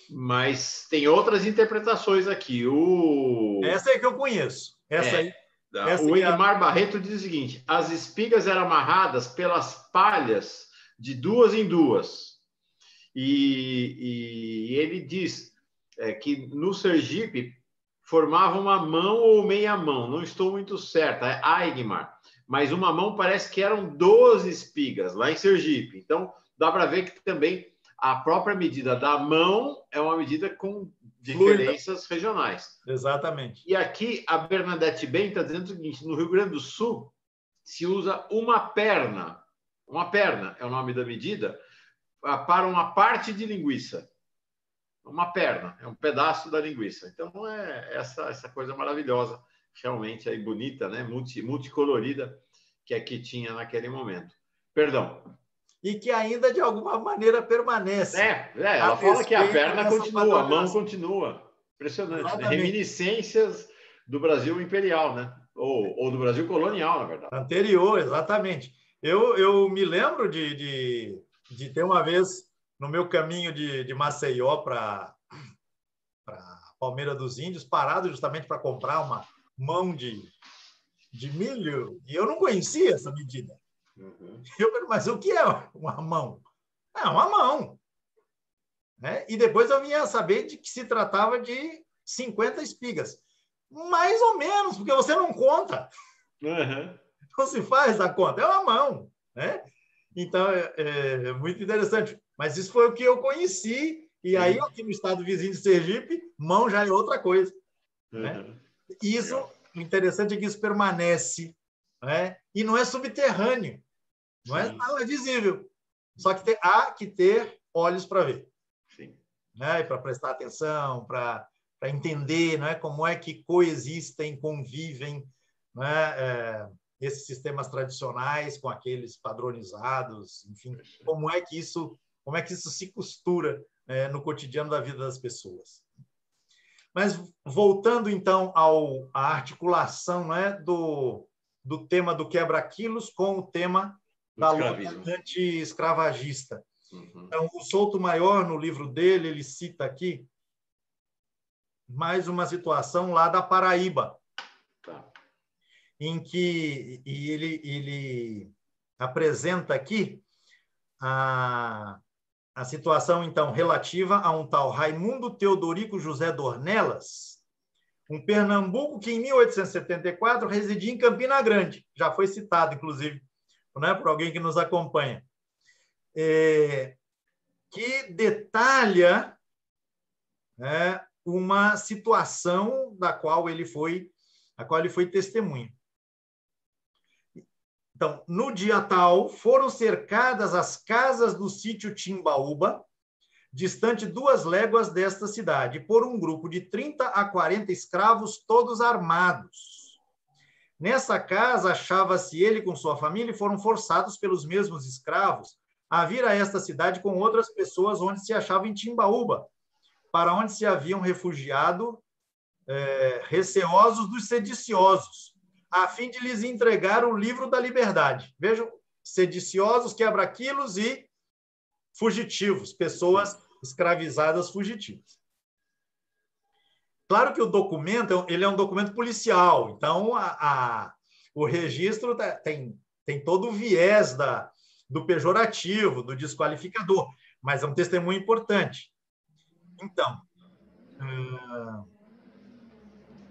B: Mas tem outras interpretações aqui.
A: Essa é que eu conheço.
B: O Edmar Barreto diz o seguinte: as espigas eram amarradas pelas palhas de duas em duas. e ele diz que no Sergipe formava uma mão ou meia mão, não estou muito certa, é Aigmar, mas uma mão parece que eram 12 espigas lá em Sergipe. Então, dá para ver que também a própria medida da mão é uma medida com diferenças regionais.
A: Exatamente.
B: E aqui a Bernadette Ben está dizendo o seguinte: no Rio Grande do Sul se usa uma perna é o nome da medida, para uma parte de linguiça. Uma perna, é um pedaço da linguiça. Então, é essa coisa maravilhosa, realmente aí bonita, né? Multicolorida, que aqui tinha naquele momento. Perdão.
A: E que ainda, de alguma maneira, permanece.
B: Ela fala que a perna continua, a mão continua. Impressionante, né? Reminiscências do Brasil imperial, né? Ou do Brasil colonial, na verdade.
A: Anterior, exatamente. Eu me lembro de ter uma vez, no meu caminho de Maceió para Palmeira dos Índios, parado justamente para comprar uma mão de milho, e eu não conhecia essa medida.
B: Uhum.
A: Eu falei, mas o que é uma mão? É uma mão. Né? E depois eu vinha saber de que se tratava de 50 espigas. Mais ou menos, porque você não conta.
B: Uhum.
A: Não se faz a conta, é uma mão. Né? Então, é muito interessante. Mas isso foi o que eu conheci. E aí, aqui no estado vizinho de Sergipe, mão já é outra coisa.
B: Uhum.
A: Né? E isso, o interessante é que isso permanece. Né? E não é subterrâneo. Não é visível. Só que há que ter olhos para ver.
B: Sim.
A: Né? Para prestar atenção, para entender, né? Como é que coexistem, convivem, né? Esses sistemas tradicionais com aqueles padronizados, enfim, como é que isso se costura no cotidiano da vida das pessoas. Mas voltando então à articulação, né, do tema do quebra-quilos com o tema da luta anti-escravagista.
B: Uhum.
A: Então, o Souto-Maior, no livro dele, ele cita aqui mais uma situação lá da Paraíba, em que ele apresenta aqui a situação, então, relativa a um tal Raimundo Teodorico José Dornelas, um Pernambuco que, em 1874, residia em Campina Grande. Já foi citado, inclusive, né, por alguém que nos acompanha. Que detalha, né, uma situação da qual ele foi testemunha. Então, no dia tal, foram cercadas as casas do sítio Timbaúba, distante 2 léguas desta cidade, por um grupo de 30 a 40 escravos, todos armados. Nessa casa achava-se ele com sua família e foram forçados pelos mesmos escravos a vir a esta cidade com outras pessoas onde se achavam em Timbaúba, para onde se haviam refugiado receosos dos sediciosos, a fim de lhes entregar o livro da liberdade. Vejam, sediciosos, quebra-quilos e fugitivos, pessoas escravizadas fugitivas. Claro que o documento ele é um documento policial, então o registro tem todo o viés do pejorativo, do desqualificador, mas é um testemunho importante. Então,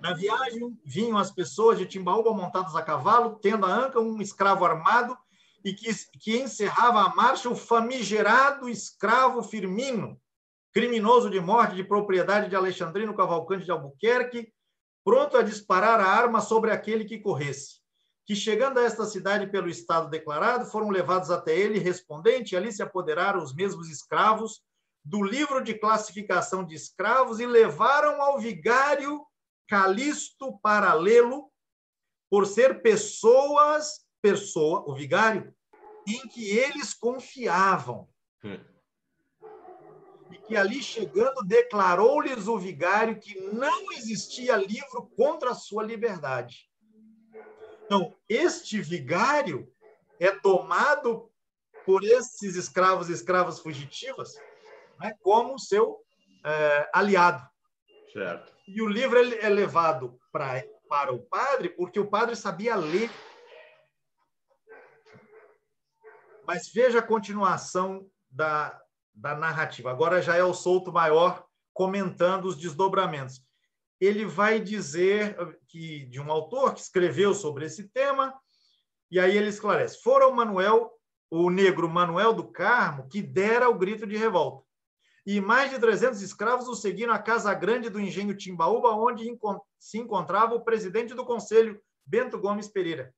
A: na viagem, vinham as pessoas de Timbaúba montadas a cavalo, tendo à anca um escravo armado e que encerrava a marcha o famigerado escravo Firmino, criminoso de morte de propriedade de Alexandrino Cavalcante de Albuquerque, pronto a disparar a arma sobre aquele que corresse. Que, chegando a esta cidade pelo estado declarado, foram levados até ele, respondente, e ali se apoderaram os mesmos escravos do livro de classificação de escravos e levaram ao vigário Calixto Paralelo, por ser pessoa, o vigário, em que eles confiavam. E que ali chegando declarou-lhes o vigário que não existia livro contra a sua liberdade. Então, este vigário é tomado por esses escravos e escravas fugitivas, né, como seu aliado.
B: Certo.
A: E o livro é levado para o padre porque o padre sabia ler. Mas veja a continuação narrativa. Agora já é o Souto Maior comentando os desdobramentos. Ele vai dizer que de um autor que escreveu sobre esse tema, e aí ele esclarece: fora o negro Manuel do Carmo que dera o grito de revolta. E mais de 300 escravos o seguiram à Casa Grande do Engenho Timbaúba, onde se encontrava o presidente do conselho, Bento Gomes Pereira.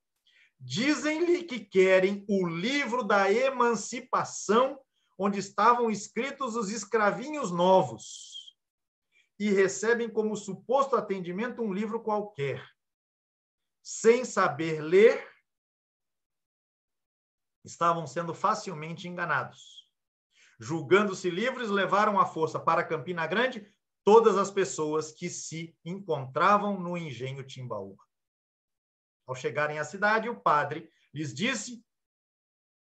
A: Dizem-lhe que querem o livro da emancipação, onde estavam escritos os escravinhos novos, e recebem como suposto atendimento um livro qualquer. Sem saber ler, estavam sendo facilmente enganados. Julgando-se livres, levaram à força para Campina Grande todas as pessoas que se encontravam no engenho Timbaúba. Ao chegarem à cidade, o padre lhes disse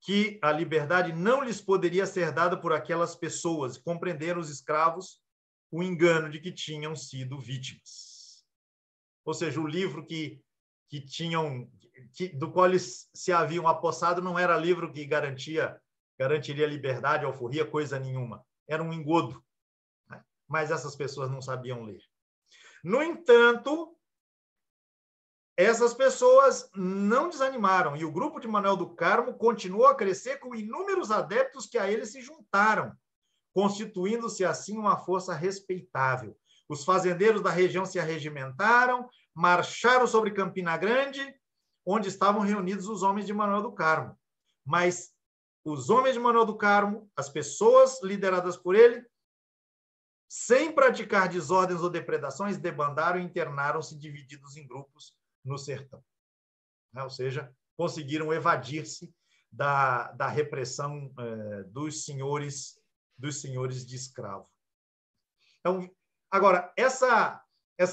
A: que a liberdade não lhes poderia ser dada por aquelas pessoas, e compreenderam os escravos o engano de que tinham sido vítimas. Ou seja, o livro do qual eles se haviam apossado não era livro que garantiria liberdade, alforria, coisa nenhuma. Era um engodo, né? Mas essas pessoas não sabiam ler. No entanto, essas pessoas não desanimaram, e o grupo de Manuel do Carmo continuou a crescer com inúmeros adeptos que a ele se juntaram, constituindo-se assim uma força respeitável. Os fazendeiros da região se arregimentaram, marcharam sobre Campina Grande, onde estavam reunidos os homens de Manuel do Carmo. Mas os homens de Manuel do Carmo, as pessoas lideradas por ele, sem praticar desordens ou depredações, debandaram e internaram-se divididos em grupos no sertão. Ou seja, conseguiram evadir-se da repressão dos senhores de escravo. Então, agora, essa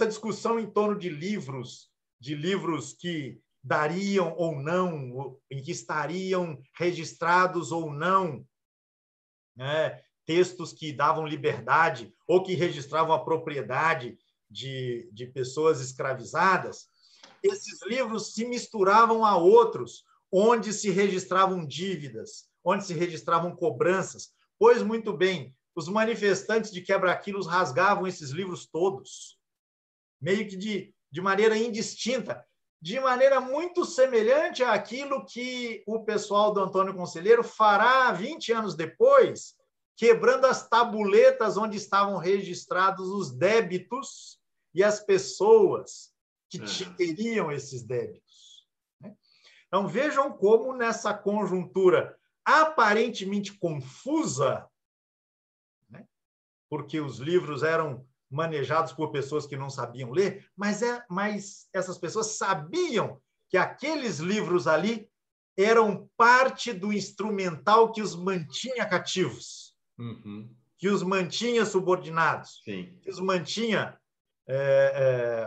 A: discussão em torno de livros que dariam ou não, em que estariam registrados ou não, né, textos que davam liberdade ou que registravam a propriedade de pessoas escravizadas, esses livros se misturavam a outros, onde se registravam dívidas, onde se registravam cobranças. Pois, muito bem, os manifestantes de quebra-quilos rasgavam esses livros todos, meio que de maneira indistinta, de maneira muito semelhante àquilo que o pessoal do Antônio Conselheiro fará 20 anos depois, quebrando as tabuletas onde estavam registrados os débitos e as pessoas que teriam esses débitos. Então, vejam como nessa conjuntura aparentemente confusa, né, porque os livros eram manejados por pessoas que não sabiam ler, mas essas pessoas sabiam que aqueles livros ali eram parte do instrumental que os mantinha cativos, que os mantinha subordinados, que os mantinha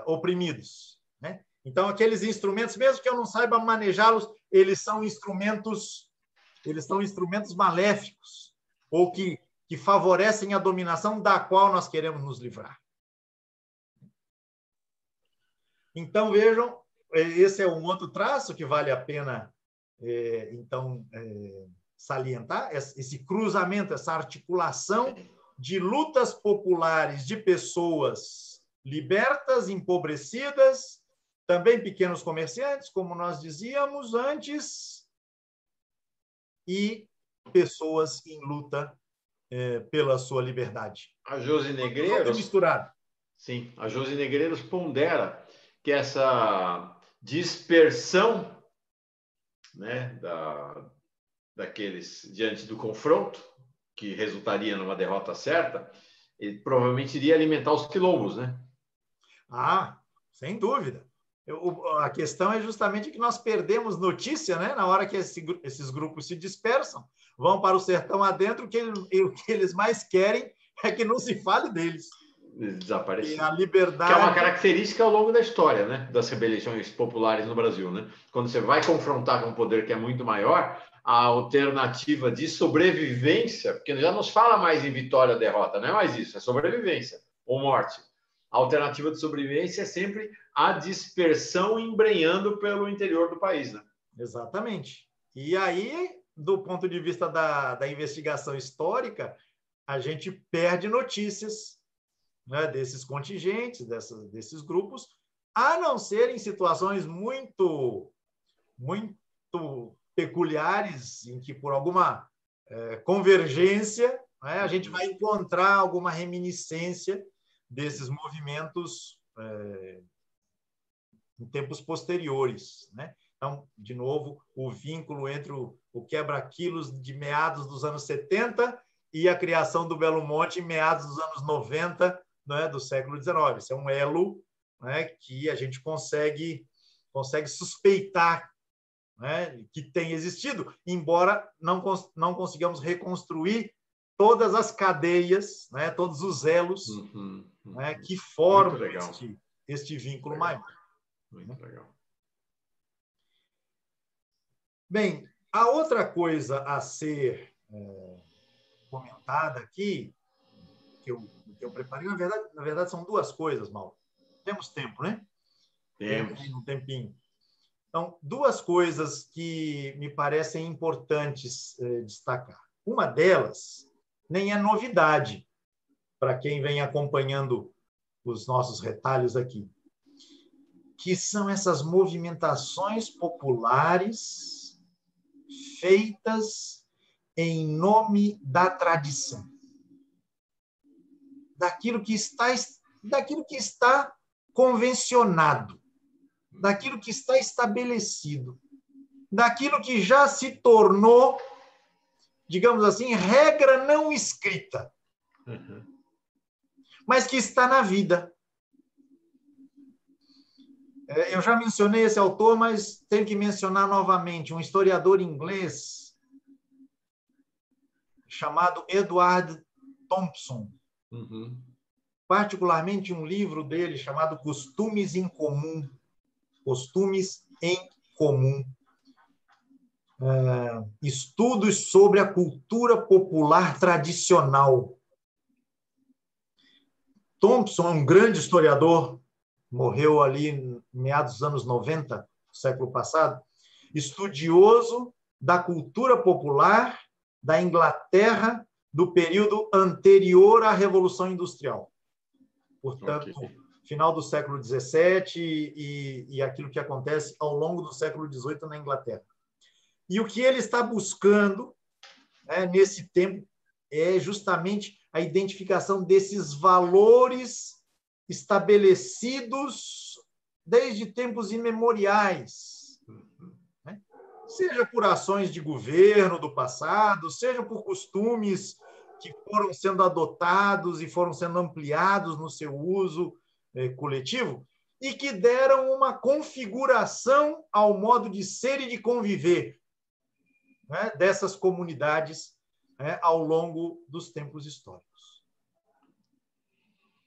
A: oprimidos, né? Então, aqueles instrumentos, mesmo que eu não saiba manejá-los, eles são instrumentos maléficos ou que favorecem a dominação da qual nós queremos nos livrar. Então, vejam, esse é um outro traço que vale a pena, salientar, esse cruzamento, essa articulação de lutas populares de pessoas libertas, empobrecidas, também pequenos comerciantes, como nós dizíamos antes, e pessoas em luta pela sua liberdade.
B: A Josi Negreiros,
A: misturado.
B: Sim, a Josi Negreiros pondera que essa dispersão, né, daqueles diante do confronto, que resultaria numa derrota certa, ele provavelmente iria alimentar os quilombos, né?
A: Ah, sem dúvida. A questão é justamente que nós perdemos notícia, né? Na hora que esses grupos se dispersam, vão para o sertão adentro, o que eles mais querem é que não se fale deles.
B: Desaparecer.
A: E a liberdade...
B: Que é uma característica ao longo da história, né, das rebeliões populares no Brasil, né? Quando você vai confrontar com um poder que é muito maior, a alternativa de sobrevivência, porque já não se fala mais em vitória ou derrota, não é mais isso, é sobrevivência ou morte. A alternativa de sobrevivência é sempre a dispersão embrenhando pelo interior do país, né?
A: Exatamente. E aí, do ponto de vista da investigação histórica, a gente perde notícias, né, desses contingentes, desses grupos, a não ser em situações muito peculiares, em que, por alguma convergência, né, a gente vai encontrar alguma reminiscência desses movimentos em tempos posteriores, né? Então, de novo, o vínculo entre o quebra-quilos de meados dos anos 70 e a criação do Belo Monte em meados dos anos 90, né, do século XIX. Esse é um elo, né, que a gente consegue suspeitar, né, que tem existido, embora não consigamos reconstruir todas as cadeias, né, todos os elos, né, que formam este vínculo maior.
B: Muito legal.
A: Bem, a outra coisa a ser comentada aqui, que eu preparei, na verdade são duas coisas, Mauro. Temos tempo, né?
B: Temos.
A: Um tempinho. Então, duas coisas que me parecem importantes destacar. Uma delas nem é novidade para quem vem acompanhando os nossos retalhos aqui, que são essas movimentações populares feitas em nome da tradição, daquilo que está convencionado, daquilo que está estabelecido, daquilo que já se tornou, digamos assim, regra não escrita, mas que está na vida. Eu já mencionei esse autor, mas tenho que mencionar novamente um historiador inglês chamado Edward Thompson. Particularmente um livro dele chamado Costumes em Comum. Costumes em Comum. Estudos sobre a cultura popular tradicional. Thompson é um grande historiador, morreu ali em meados dos anos 90, do século passado, estudioso da cultura popular da Inglaterra do período anterior à Revolução Industrial. Portanto, final do século XVII e aquilo que acontece ao longo do século XVIII na Inglaterra. E o que ele está buscando, né, nesse tempo é justamente a identificação desses valores estabelecidos desde tempos imemoriais, né? Seja por ações de governo do passado, seja por costumes que foram sendo adotados e foram sendo ampliados no seu uso coletivo e que deram uma configuração ao modo de ser e de conviver, né, dessas comunidades, né, ao longo dos tempos históricos.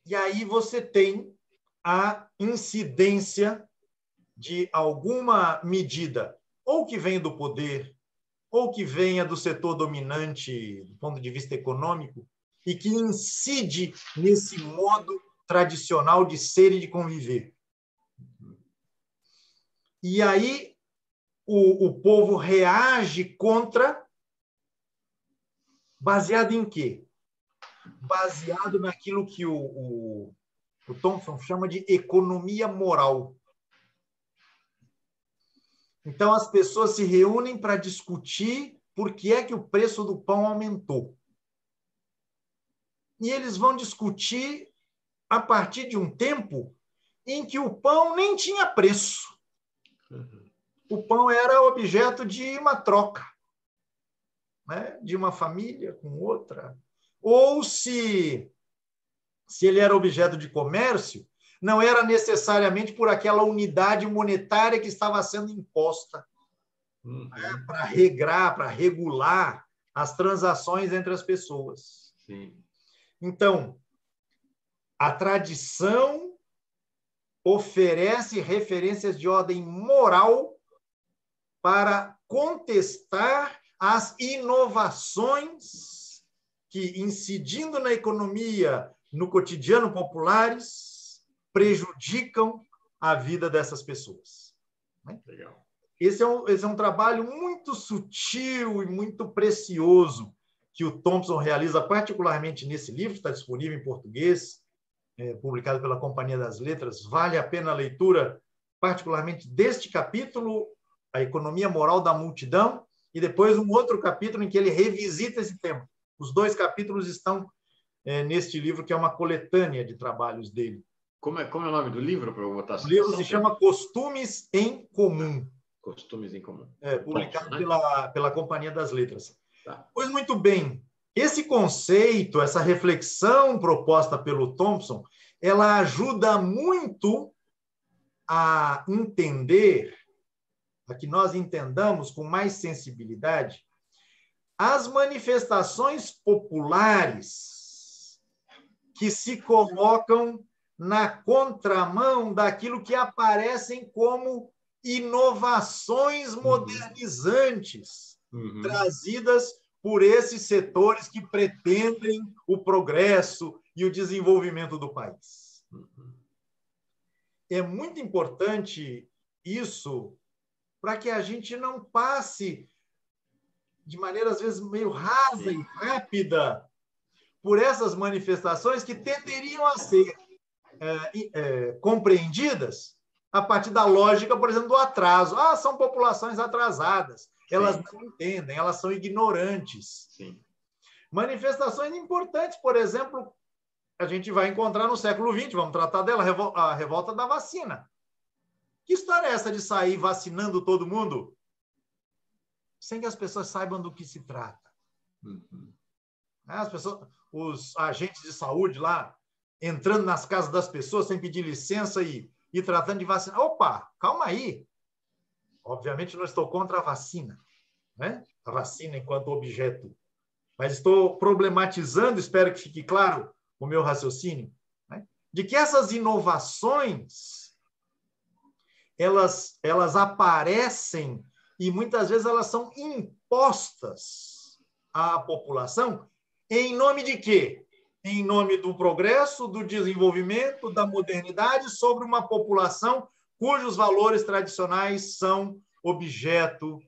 A: E aí você tem a incidência de alguma medida, ou que venha do poder, ou que venha do setor dominante do ponto de vista econômico, e que incide nesse modo tradicional de ser e de conviver. E aí o povo reage contra, baseado em quê? Baseado naquilo que o Thompson chama de economia moral. Então, as pessoas se reúnem para discutir por que é que o preço do pão aumentou. E eles vão discutir a partir de um tempo em que o pão nem tinha preço. O pão era objeto de uma troca, né? De uma família com outra. Ou se ele era objeto de comércio, não era necessariamente por aquela unidade monetária que estava sendo imposta, né, para regrar, para regular as transações entre as pessoas.
B: Sim.
A: Então, a tradição oferece referências de ordem moral para contestar as inovações que, incidindo na economia, no cotidiano populares, prejudicam a vida dessas pessoas.
B: Legal.
A: Esse é um trabalho muito sutil e muito precioso que o Thompson realiza particularmente nesse livro, está disponível em português, publicado pela Companhia das Letras. Vale a pena a leitura, particularmente deste capítulo, A Economia Moral da Multidão, e depois um outro capítulo em que ele revisita esse tema. Os 2 capítulos estão neste livro, que é uma coletânea de trabalhos dele.
B: Como é o nome do livro, para eu botar a
A: O livro
B: citação?
A: se chama Costumes em Comum.
B: Costumes em Comum.
A: Publicado
B: Thompson, né?
A: pela Companhia das Letras.
B: Tá.
A: Pois muito bem, esse conceito, essa reflexão proposta pelo Thompson, ela ajuda muito a entender, a que nós entendamos com mais sensibilidade, as manifestações populares que se colocam na contramão daquilo que aparecem como inovações modernizantes, trazidas por esses setores que pretendem o progresso e o desenvolvimento do país. É muito importante isso para que a gente não passe de maneira, às vezes, meio rasa e rápida por essas manifestações que tenderiam a ser compreendidas a partir da lógica, por exemplo, do atraso. São populações atrasadas, elas não entendem, elas são ignorantes.
B: Sim.
A: Manifestações importantes, por exemplo, a gente vai encontrar no século XX, vamos tratar dela, a revolta da vacina. Que história é essa de sair vacinando todo mundo sem que as pessoas saibam do que se trata? Os agentes de saúde lá, entrando nas casas das pessoas sem pedir licença e tratando de vacinar. Opa, calma aí. Obviamente, não estou contra a vacina, né? A vacina enquanto objeto. Mas estou problematizando, espero que fique claro o meu raciocínio, né? De que essas inovações, elas aparecem e muitas vezes elas são impostas à população em nome de quê? Em nome do progresso, do desenvolvimento, da modernidade sobre uma população cujos valores tradicionais são objeto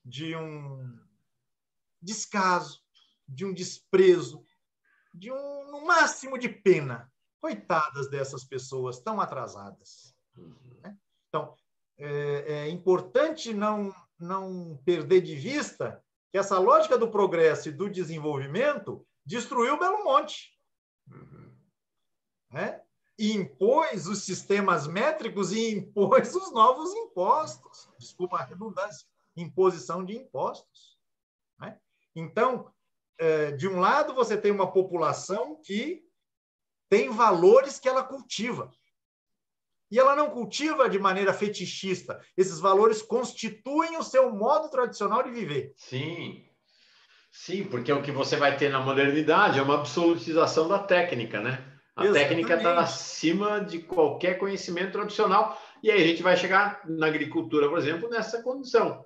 A: de um descaso, de um desprezo, no máximo de pena. Coitadas dessas pessoas tão atrasadas. Então, é importante não perder de vista que essa lógica do progresso e do desenvolvimento destruiu Belo Monte. E impôs os sistemas métricos e impôs os novos impostos. Desculpa a redundância. Imposição de impostos. Então, de um lado, você tem uma população que tem valores que ela cultiva. E ela não cultiva de maneira fetichista. Esses valores constituem o seu modo tradicional de viver.
B: Sim. Sim, porque o que você vai ter na modernidade é uma absolutização da técnica, né? A técnica está acima de qualquer conhecimento tradicional. E aí a gente vai chegar na agricultura, por exemplo, nessa condição.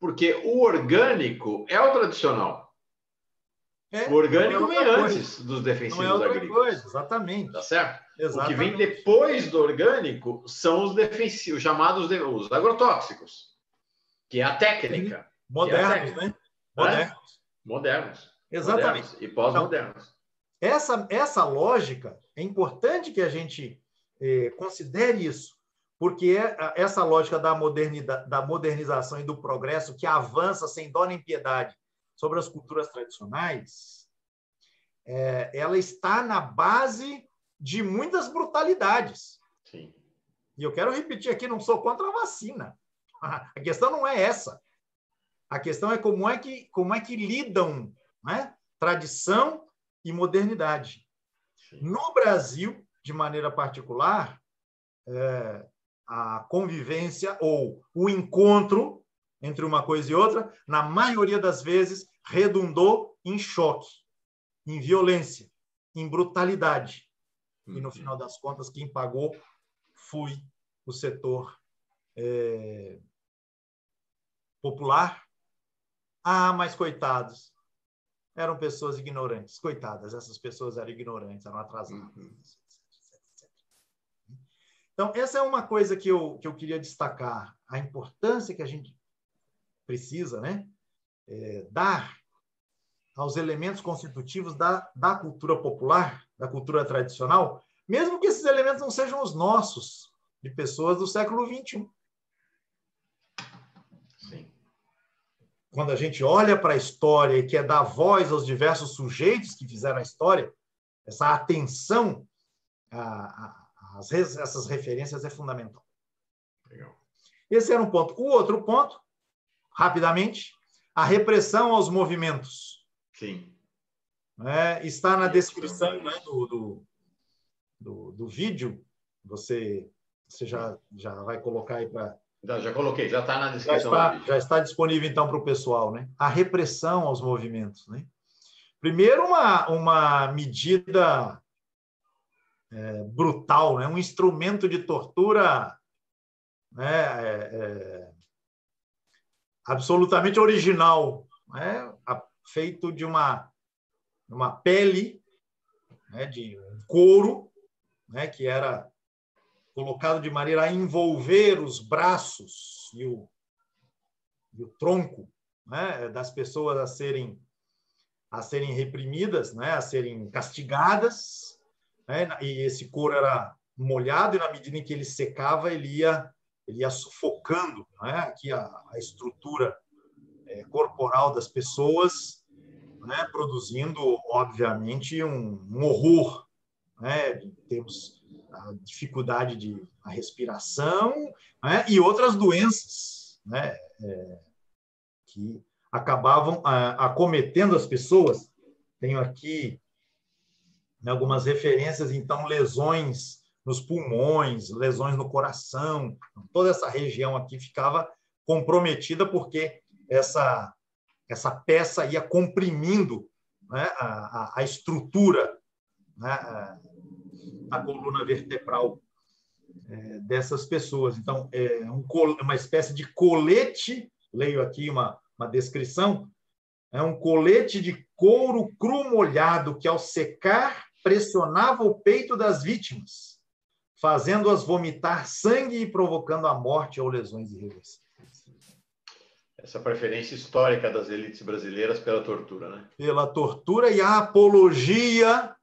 B: Porque o orgânico é o tradicional. O orgânico vem antes dos defensivos agrícolas.
A: Exatamente.
B: Tá certo?
A: Exatamente.
B: O que vem depois do orgânico são os defensivos, chamados os agrotóxicos, que é a técnica.
A: Modernos, né?
B: Modernos.
A: Exatamente.
B: Modernos e pós-modernos.
A: Então, essa lógica, é importante que a gente considere isso, porque essa lógica da modernização e do progresso que avança sem dó nem piedade sobre as culturas tradicionais, ela está na base de muitas brutalidades.
B: Sim.
A: E eu quero repetir aqui, não sou contra a vacina. A questão não é essa. A questão é como é que lidam, né? Tradição e modernidade.
B: Sim.
A: No Brasil, de maneira particular, a convivência ou o encontro entre uma coisa e outra, na maioria das vezes, redundou em choque, em violência, em brutalidade. E, no final das contas, quem pagou foi o setor popular. Mas coitados, eram pessoas ignorantes. Coitadas, essas pessoas eram ignorantes, eram atrasadas. Então, essa é uma coisa que eu queria destacar, a importância que a gente precisa, né, dar aos elementos constitutivos da cultura popular, da cultura tradicional, mesmo que esses elementos não sejam os nossos, de pessoas do século XXI.
B: Sim.
A: Quando a gente olha para a história e quer dar voz aos diversos sujeitos que fizeram a história, essa atenção a essas referências é fundamental.
B: Legal.
A: Esse era um ponto. O outro ponto, rapidamente, a repressão aos movimentos.
B: Sim.
A: Está na descrição, né, do vídeo. Você já vai colocar aí para...
B: Já coloquei, já está na descrição do vídeo.
A: Já está disponível, então, para o pessoal, né? A repressão aos movimentos. Né? Primeiro, uma medida brutal, né? Um instrumento de tortura, né? Absolutamente original, né? Feito de uma pele, né? De um couro, né? Que era colocado de maneira a envolver os braços e o tronco, né? Das pessoas a serem reprimidas, né? A serem castigadas, né? E esse couro era molhado e, na medida em que ele secava, ele ia sufocando, né? Aqui a estrutura corporal das pessoas, né? Produzindo, obviamente, um horror, né? Temos a dificuldade de a respiração, né? E outras doenças, né? Que acabavam acometendo as pessoas. Tenho aqui algumas referências, então, lesões nos pulmões, lesões no coração. Toda essa região aqui ficava comprometida porque essa peça ia comprimindo, né, a estrutura, né, da coluna vertebral dessas pessoas. Então, uma espécie de colete, leio aqui uma descrição, é um colete de couro cru molhado que, ao secar, pressionava o peito das vítimas, fazendo-as vomitar sangue e provocando a morte ou lesões irreversíveis.
B: Essa preferência histórica das elites brasileiras pela tortura, né?
A: Pela tortura e a apologia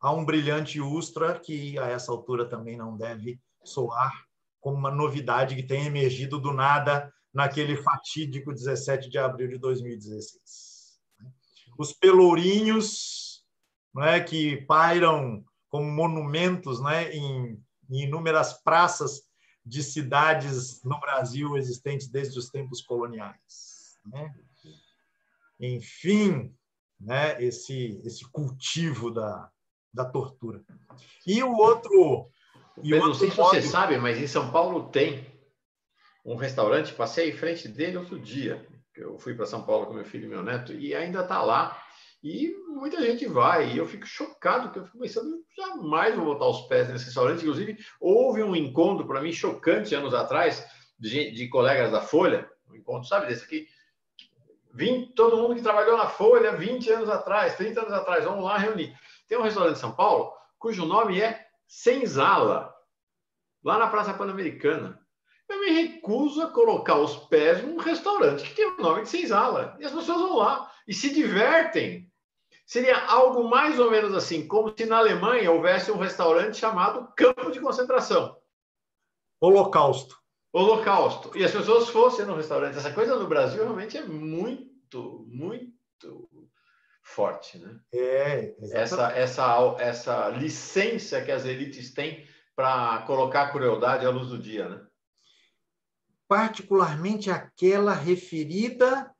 A: a um brilhante Ustra, que a essa altura também não deve soar como uma novidade que tem emergido do nada naquele fatídico 17 de abril de 2016. Os pelourinhos, né, que pairam como monumentos, né, em inúmeras praças de cidades no Brasil existentes desde os tempos coloniais. Né? Enfim, né, esse cultivo da tortura. E o outro...
B: Pedro, não sei se você sabe, mas em São Paulo tem um restaurante, passei em frente dele outro dia. Eu fui para São Paulo com meu filho e meu neto, e ainda está lá. E muita gente vai, e eu fico chocado, porque eu fico pensando, jamais vou botar os pés nesse restaurante. Inclusive, houve um encontro, para mim, chocante, anos atrás, de colegas da Folha, um encontro, sabe, desse aqui? Todo mundo que trabalhou na Folha 20 anos atrás, 30 anos atrás, vamos lá reunir. Tem um restaurante em São Paulo, cujo nome é Senzala, lá na Praça Pan-Americana. Eu me recuso a colocar os pés num restaurante que tem o nome de Senzala. E as pessoas vão lá e se divertem. Seria algo mais ou menos assim, como se na Alemanha houvesse um restaurante chamado Campo de Concentração.
A: Holocausto.
B: Holocausto. E as pessoas fossem no restaurante. Essa coisa no Brasil realmente é muito, muito forte, né? Essa licença que as elites têm para colocar a crueldade à luz do dia, né?
A: Particularmente aquela referida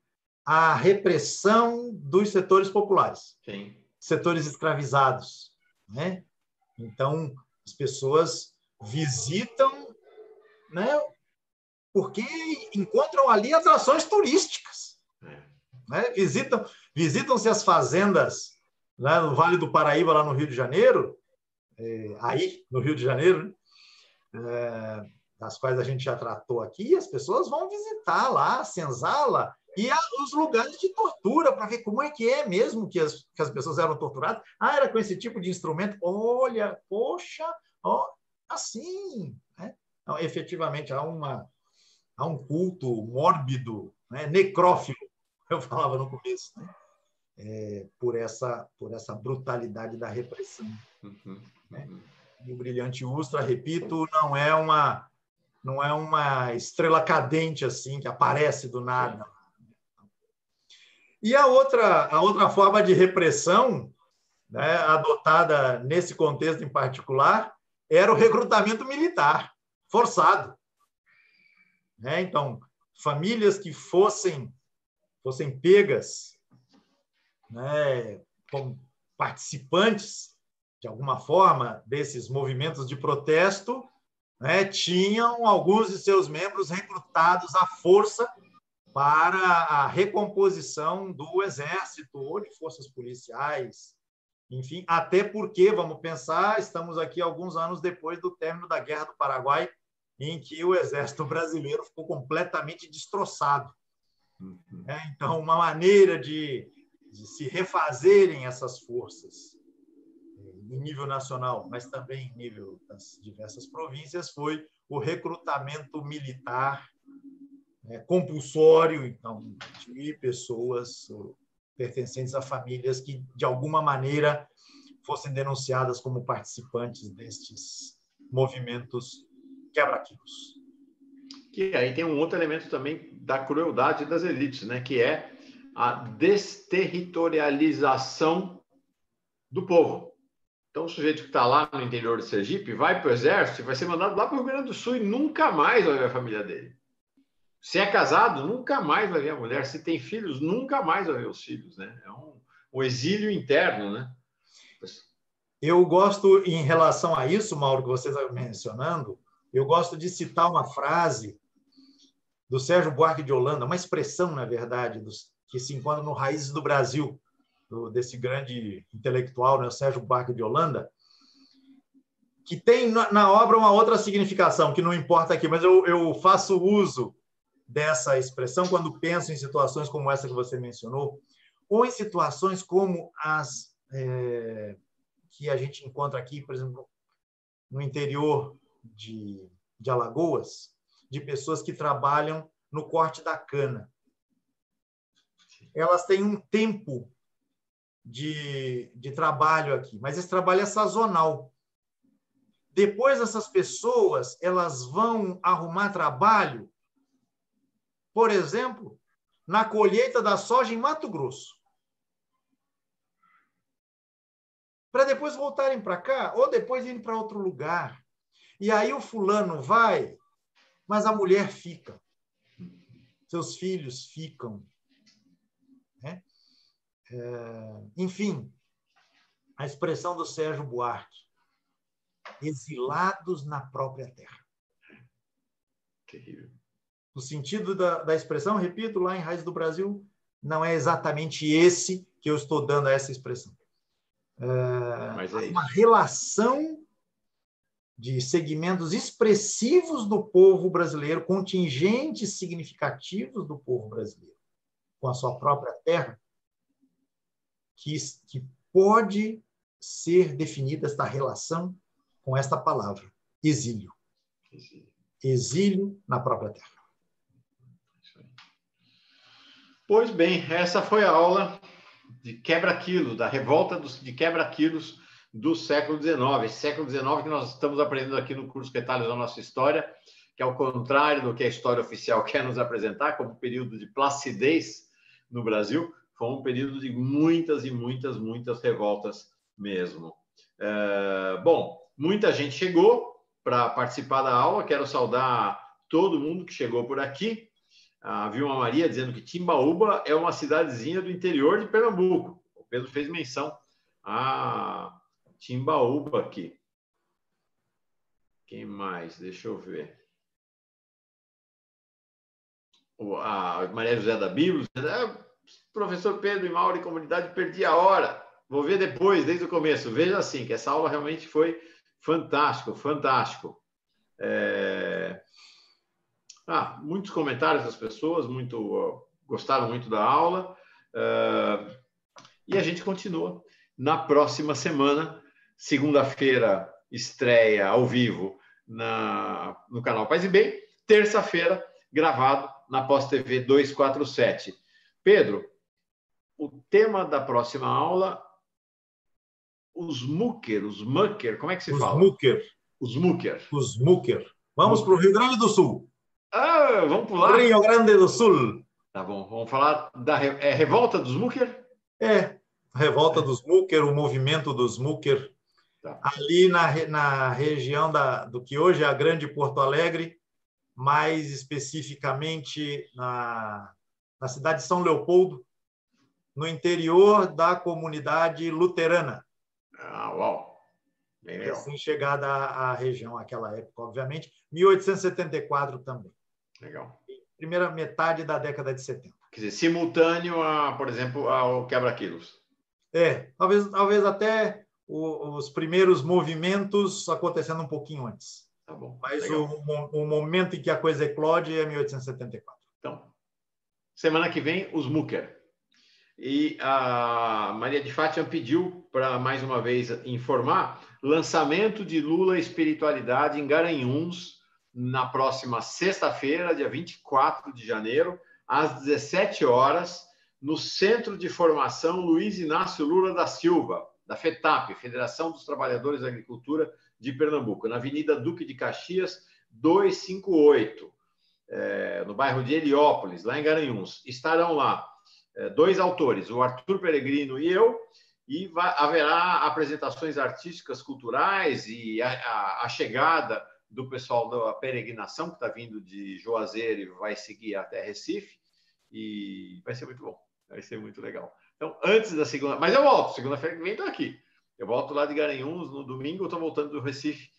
A: à repressão dos setores populares.
B: Sim.
A: Setores escravizados, né? Então, as pessoas visitam, né, porque encontram ali atrações turísticas. Né? Visitam-se as fazendas lá no Vale do Paraíba, lá no Rio de Janeiro, aí no Rio de Janeiro, né? Das quais a gente já tratou aqui, e as pessoas vão visitar lá a senzala e os lugares de tortura para ver como é que é mesmo que as pessoas eram torturadas. Era com esse tipo de instrumento. Olha, poxa, assim. Né? Então, efetivamente, há um culto mórbido, né? Necrófilo, eu falava no começo. Né? por essa brutalidade da repressão. Né? E o Brilhante Ustra, repito, não é uma estrela cadente assim que aparece do nada. E a outra forma de repressão, né, adotada nesse contexto em particular, era o recrutamento militar forçado. Né? Então, famílias que fossem pegas, né, como participantes, de alguma forma, desses movimentos de protesto, né, tinham alguns de seus membros recrutados à força para a recomposição do Exército ou de forças policiais, enfim, até porque, vamos pensar, estamos aqui alguns anos depois do término da Guerra do Paraguai, em que o Exército brasileiro ficou completamente destroçado. Então, uma maneira de se refazerem essas forças em nível nacional, mas também em nível das diversas províncias, foi o recrutamento militar compulsório, então, de pessoas pertencentes a famílias que, de alguma maneira, fossem denunciadas como participantes destes movimentos quebra-quilos.
B: Que aí tem um outro elemento também da crueldade das elites, né? Que é a desterritorialização do povo. Então, o sujeito que está lá no interior de Sergipe vai para o exército e vai ser mandado lá para o Rio Grande do Sul e nunca mais vai ver a família dele. Se é casado, nunca mais vai ver a mulher. Se tem filhos, nunca mais vai ver os filhos, né? É um exílio interno, né?
A: Eu gosto, em relação a isso, Mauro, que você está mencionando, eu gosto de citar uma frase do Sérgio Buarque de Holanda, uma expressão, na verdade, que se encontra no Raízes do Brasil, desse grande intelectual, né, Sérgio Buarque de Holanda, que tem na obra uma outra significação, que não importa aqui, mas eu faço uso dessa expressão quando penso em situações como essa que você mencionou, ou em situações como as que a gente encontra aqui, por exemplo, no interior de Alagoas, de pessoas que trabalham no corte da cana. Elas têm um tempo de trabalho aqui, mas esse trabalho é sazonal. Depois, essas pessoas elas vão arrumar trabalho, por exemplo, na colheita da soja em Mato Grosso, para depois voltarem para cá, ou depois irem para outro lugar. E aí o fulano vai, mas a mulher fica. Seus filhos ficam. Né? Enfim, a expressão do Sérgio Buarque, exilados na própria terra.
B: Terrível.
A: O sentido da expressão, repito, lá em Raízes do Brasil, não é exatamente esse que eu estou dando a essa expressão.
B: Mas é
A: uma
B: isso.
A: Relação de segmentos expressivos do povo brasileiro, contingentes significativos do povo brasileiro, com a sua própria terra, que pode ser definida esta relação com esta palavra, exílio. Exílio na própria terra.
B: Pois bem, essa foi a aula de quebra-quilos, da revolta de quebra-quilos do século XIX. Esse século XIX que nós estamos aprendendo aqui no curso Retalhos da Nossa História, que é o contrário do que a história oficial quer nos apresentar, como período de placidez no Brasil, foi um período de muitas e muitas, muitas revoltas mesmo. Bom, muita gente chegou para participar da aula, quero saudar todo mundo que chegou por aqui. A Vilma Maria dizendo que Timbaúba é uma cidadezinha do interior de Pernambuco. O Pedro fez menção a Timbaúba aqui. Quem mais? Deixa eu ver. A Maria José da Bíblia. Professor Pedro e Mauro e comunidade, perdi a hora. Vou ver depois, desde o começo. Veja assim, que essa aula realmente foi fantástico, fantástico. Muitos comentários das pessoas, gostaram muito da aula. E a gente continua na próxima semana. Segunda-feira, estreia ao vivo no canal Paz e Bem. Terça-feira, gravado na Pós TV 247. Pedro, o tema da próxima aula, os mucker, como é que se fala? Os mucker.
A: Vamos para o Rio Grande do Sul.
B: Ah, vamos pular?
A: Rio Grande do Sul.
B: Tá bom, vamos falar da revolta dos mucker?
A: Revolta dos mucker, o movimento dos mucker.
B: Tá.
A: Ali na região do que hoje é a Grande Porto Alegre, mais especificamente na cidade de São Leopoldo, no interior da comunidade luterana.
B: Uau! Bem legal.
A: Recém-chegada à região naquela época, obviamente. 1874 também.
B: Legal.
A: Primeira metade da década de 70.
B: Quer dizer, simultâneo, por exemplo, ao quebra-quilos.
A: Talvez até os primeiros movimentos acontecendo um pouquinho antes.
B: Tá bom.
A: Mas o momento em que a coisa eclode é 1874.
B: Então, semana que vem, os mucker. E a Maria de Fátima pediu para, mais uma vez, informar lançamento de Lula Espiritualidade em Garanhuns, na próxima sexta-feira, dia 24 de janeiro, às 17 horas, no Centro de Formação Luiz Inácio Lula da Silva, da FETAP, Federação dos Trabalhadores da Agricultura de Pernambuco, na Avenida Duque de Caxias, 258, no bairro de Heliópolis, lá em Garanhuns. Estarão lá dois autores, o Arthur Peregrino e eu, e haverá apresentações artísticas, culturais e a chegada do pessoal da peregrinação, que está vindo de Juazeiro e vai seguir até Recife, e vai ser muito bom, vai ser muito legal. Então, antes da segunda... Mas eu volto, segunda-feira que vem estou aqui. Eu volto lá de Garanhuns, no domingo, estou voltando do Recife,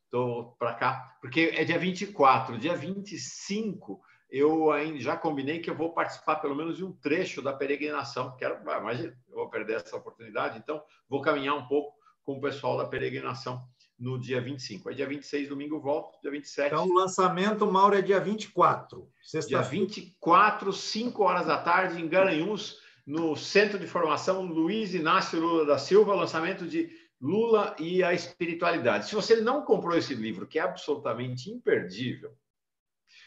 B: estou para cá, porque é dia 24, dia 25... eu ainda já combinei que eu vou participar pelo menos de um trecho da peregrinação. Imagina, eu vou perder essa oportunidade, então vou caminhar um pouco com o pessoal da peregrinação no dia 25. Aí dia 26, domingo, eu volto, dia 27.
A: Então, o lançamento, Mauro, é dia 24.
B: Dia 24, 5 horas da tarde, em Garanhuns, no Centro de Formação Luiz Inácio Lula da Silva, lançamento de Lula e a Espiritualidade. Se você não comprou esse livro, que é absolutamente imperdível,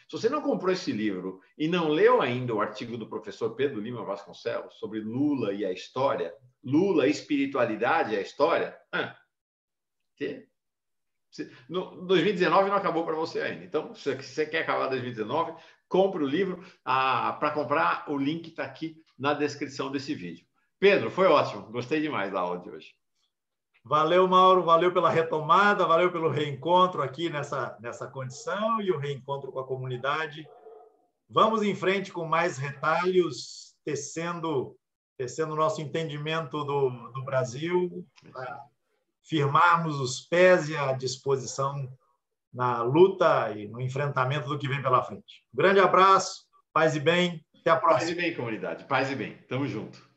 B: se você não comprou esse livro e não leu ainda o artigo do professor Pedro Lima Vasconcelos sobre Lula e a história, Lula, Espiritualidade e a história, 2019 não acabou para você ainda. Então, se você quer acabar 2019, compre o livro. Para comprar, o link está aqui na descrição desse vídeo. Pedro, foi ótimo. Gostei demais da aula de hoje.
A: Valeu, Mauro. Valeu pela retomada, valeu pelo reencontro aqui nessa condição e o reencontro com a comunidade. Vamos em frente com mais retalhos, tecendo o nosso entendimento do Brasil, firmarmos os pés e a disposição na luta e no enfrentamento do que vem pela frente. Um grande abraço, paz e bem, até a próxima.
B: Paz e bem, comunidade, paz e bem. Tamo junto.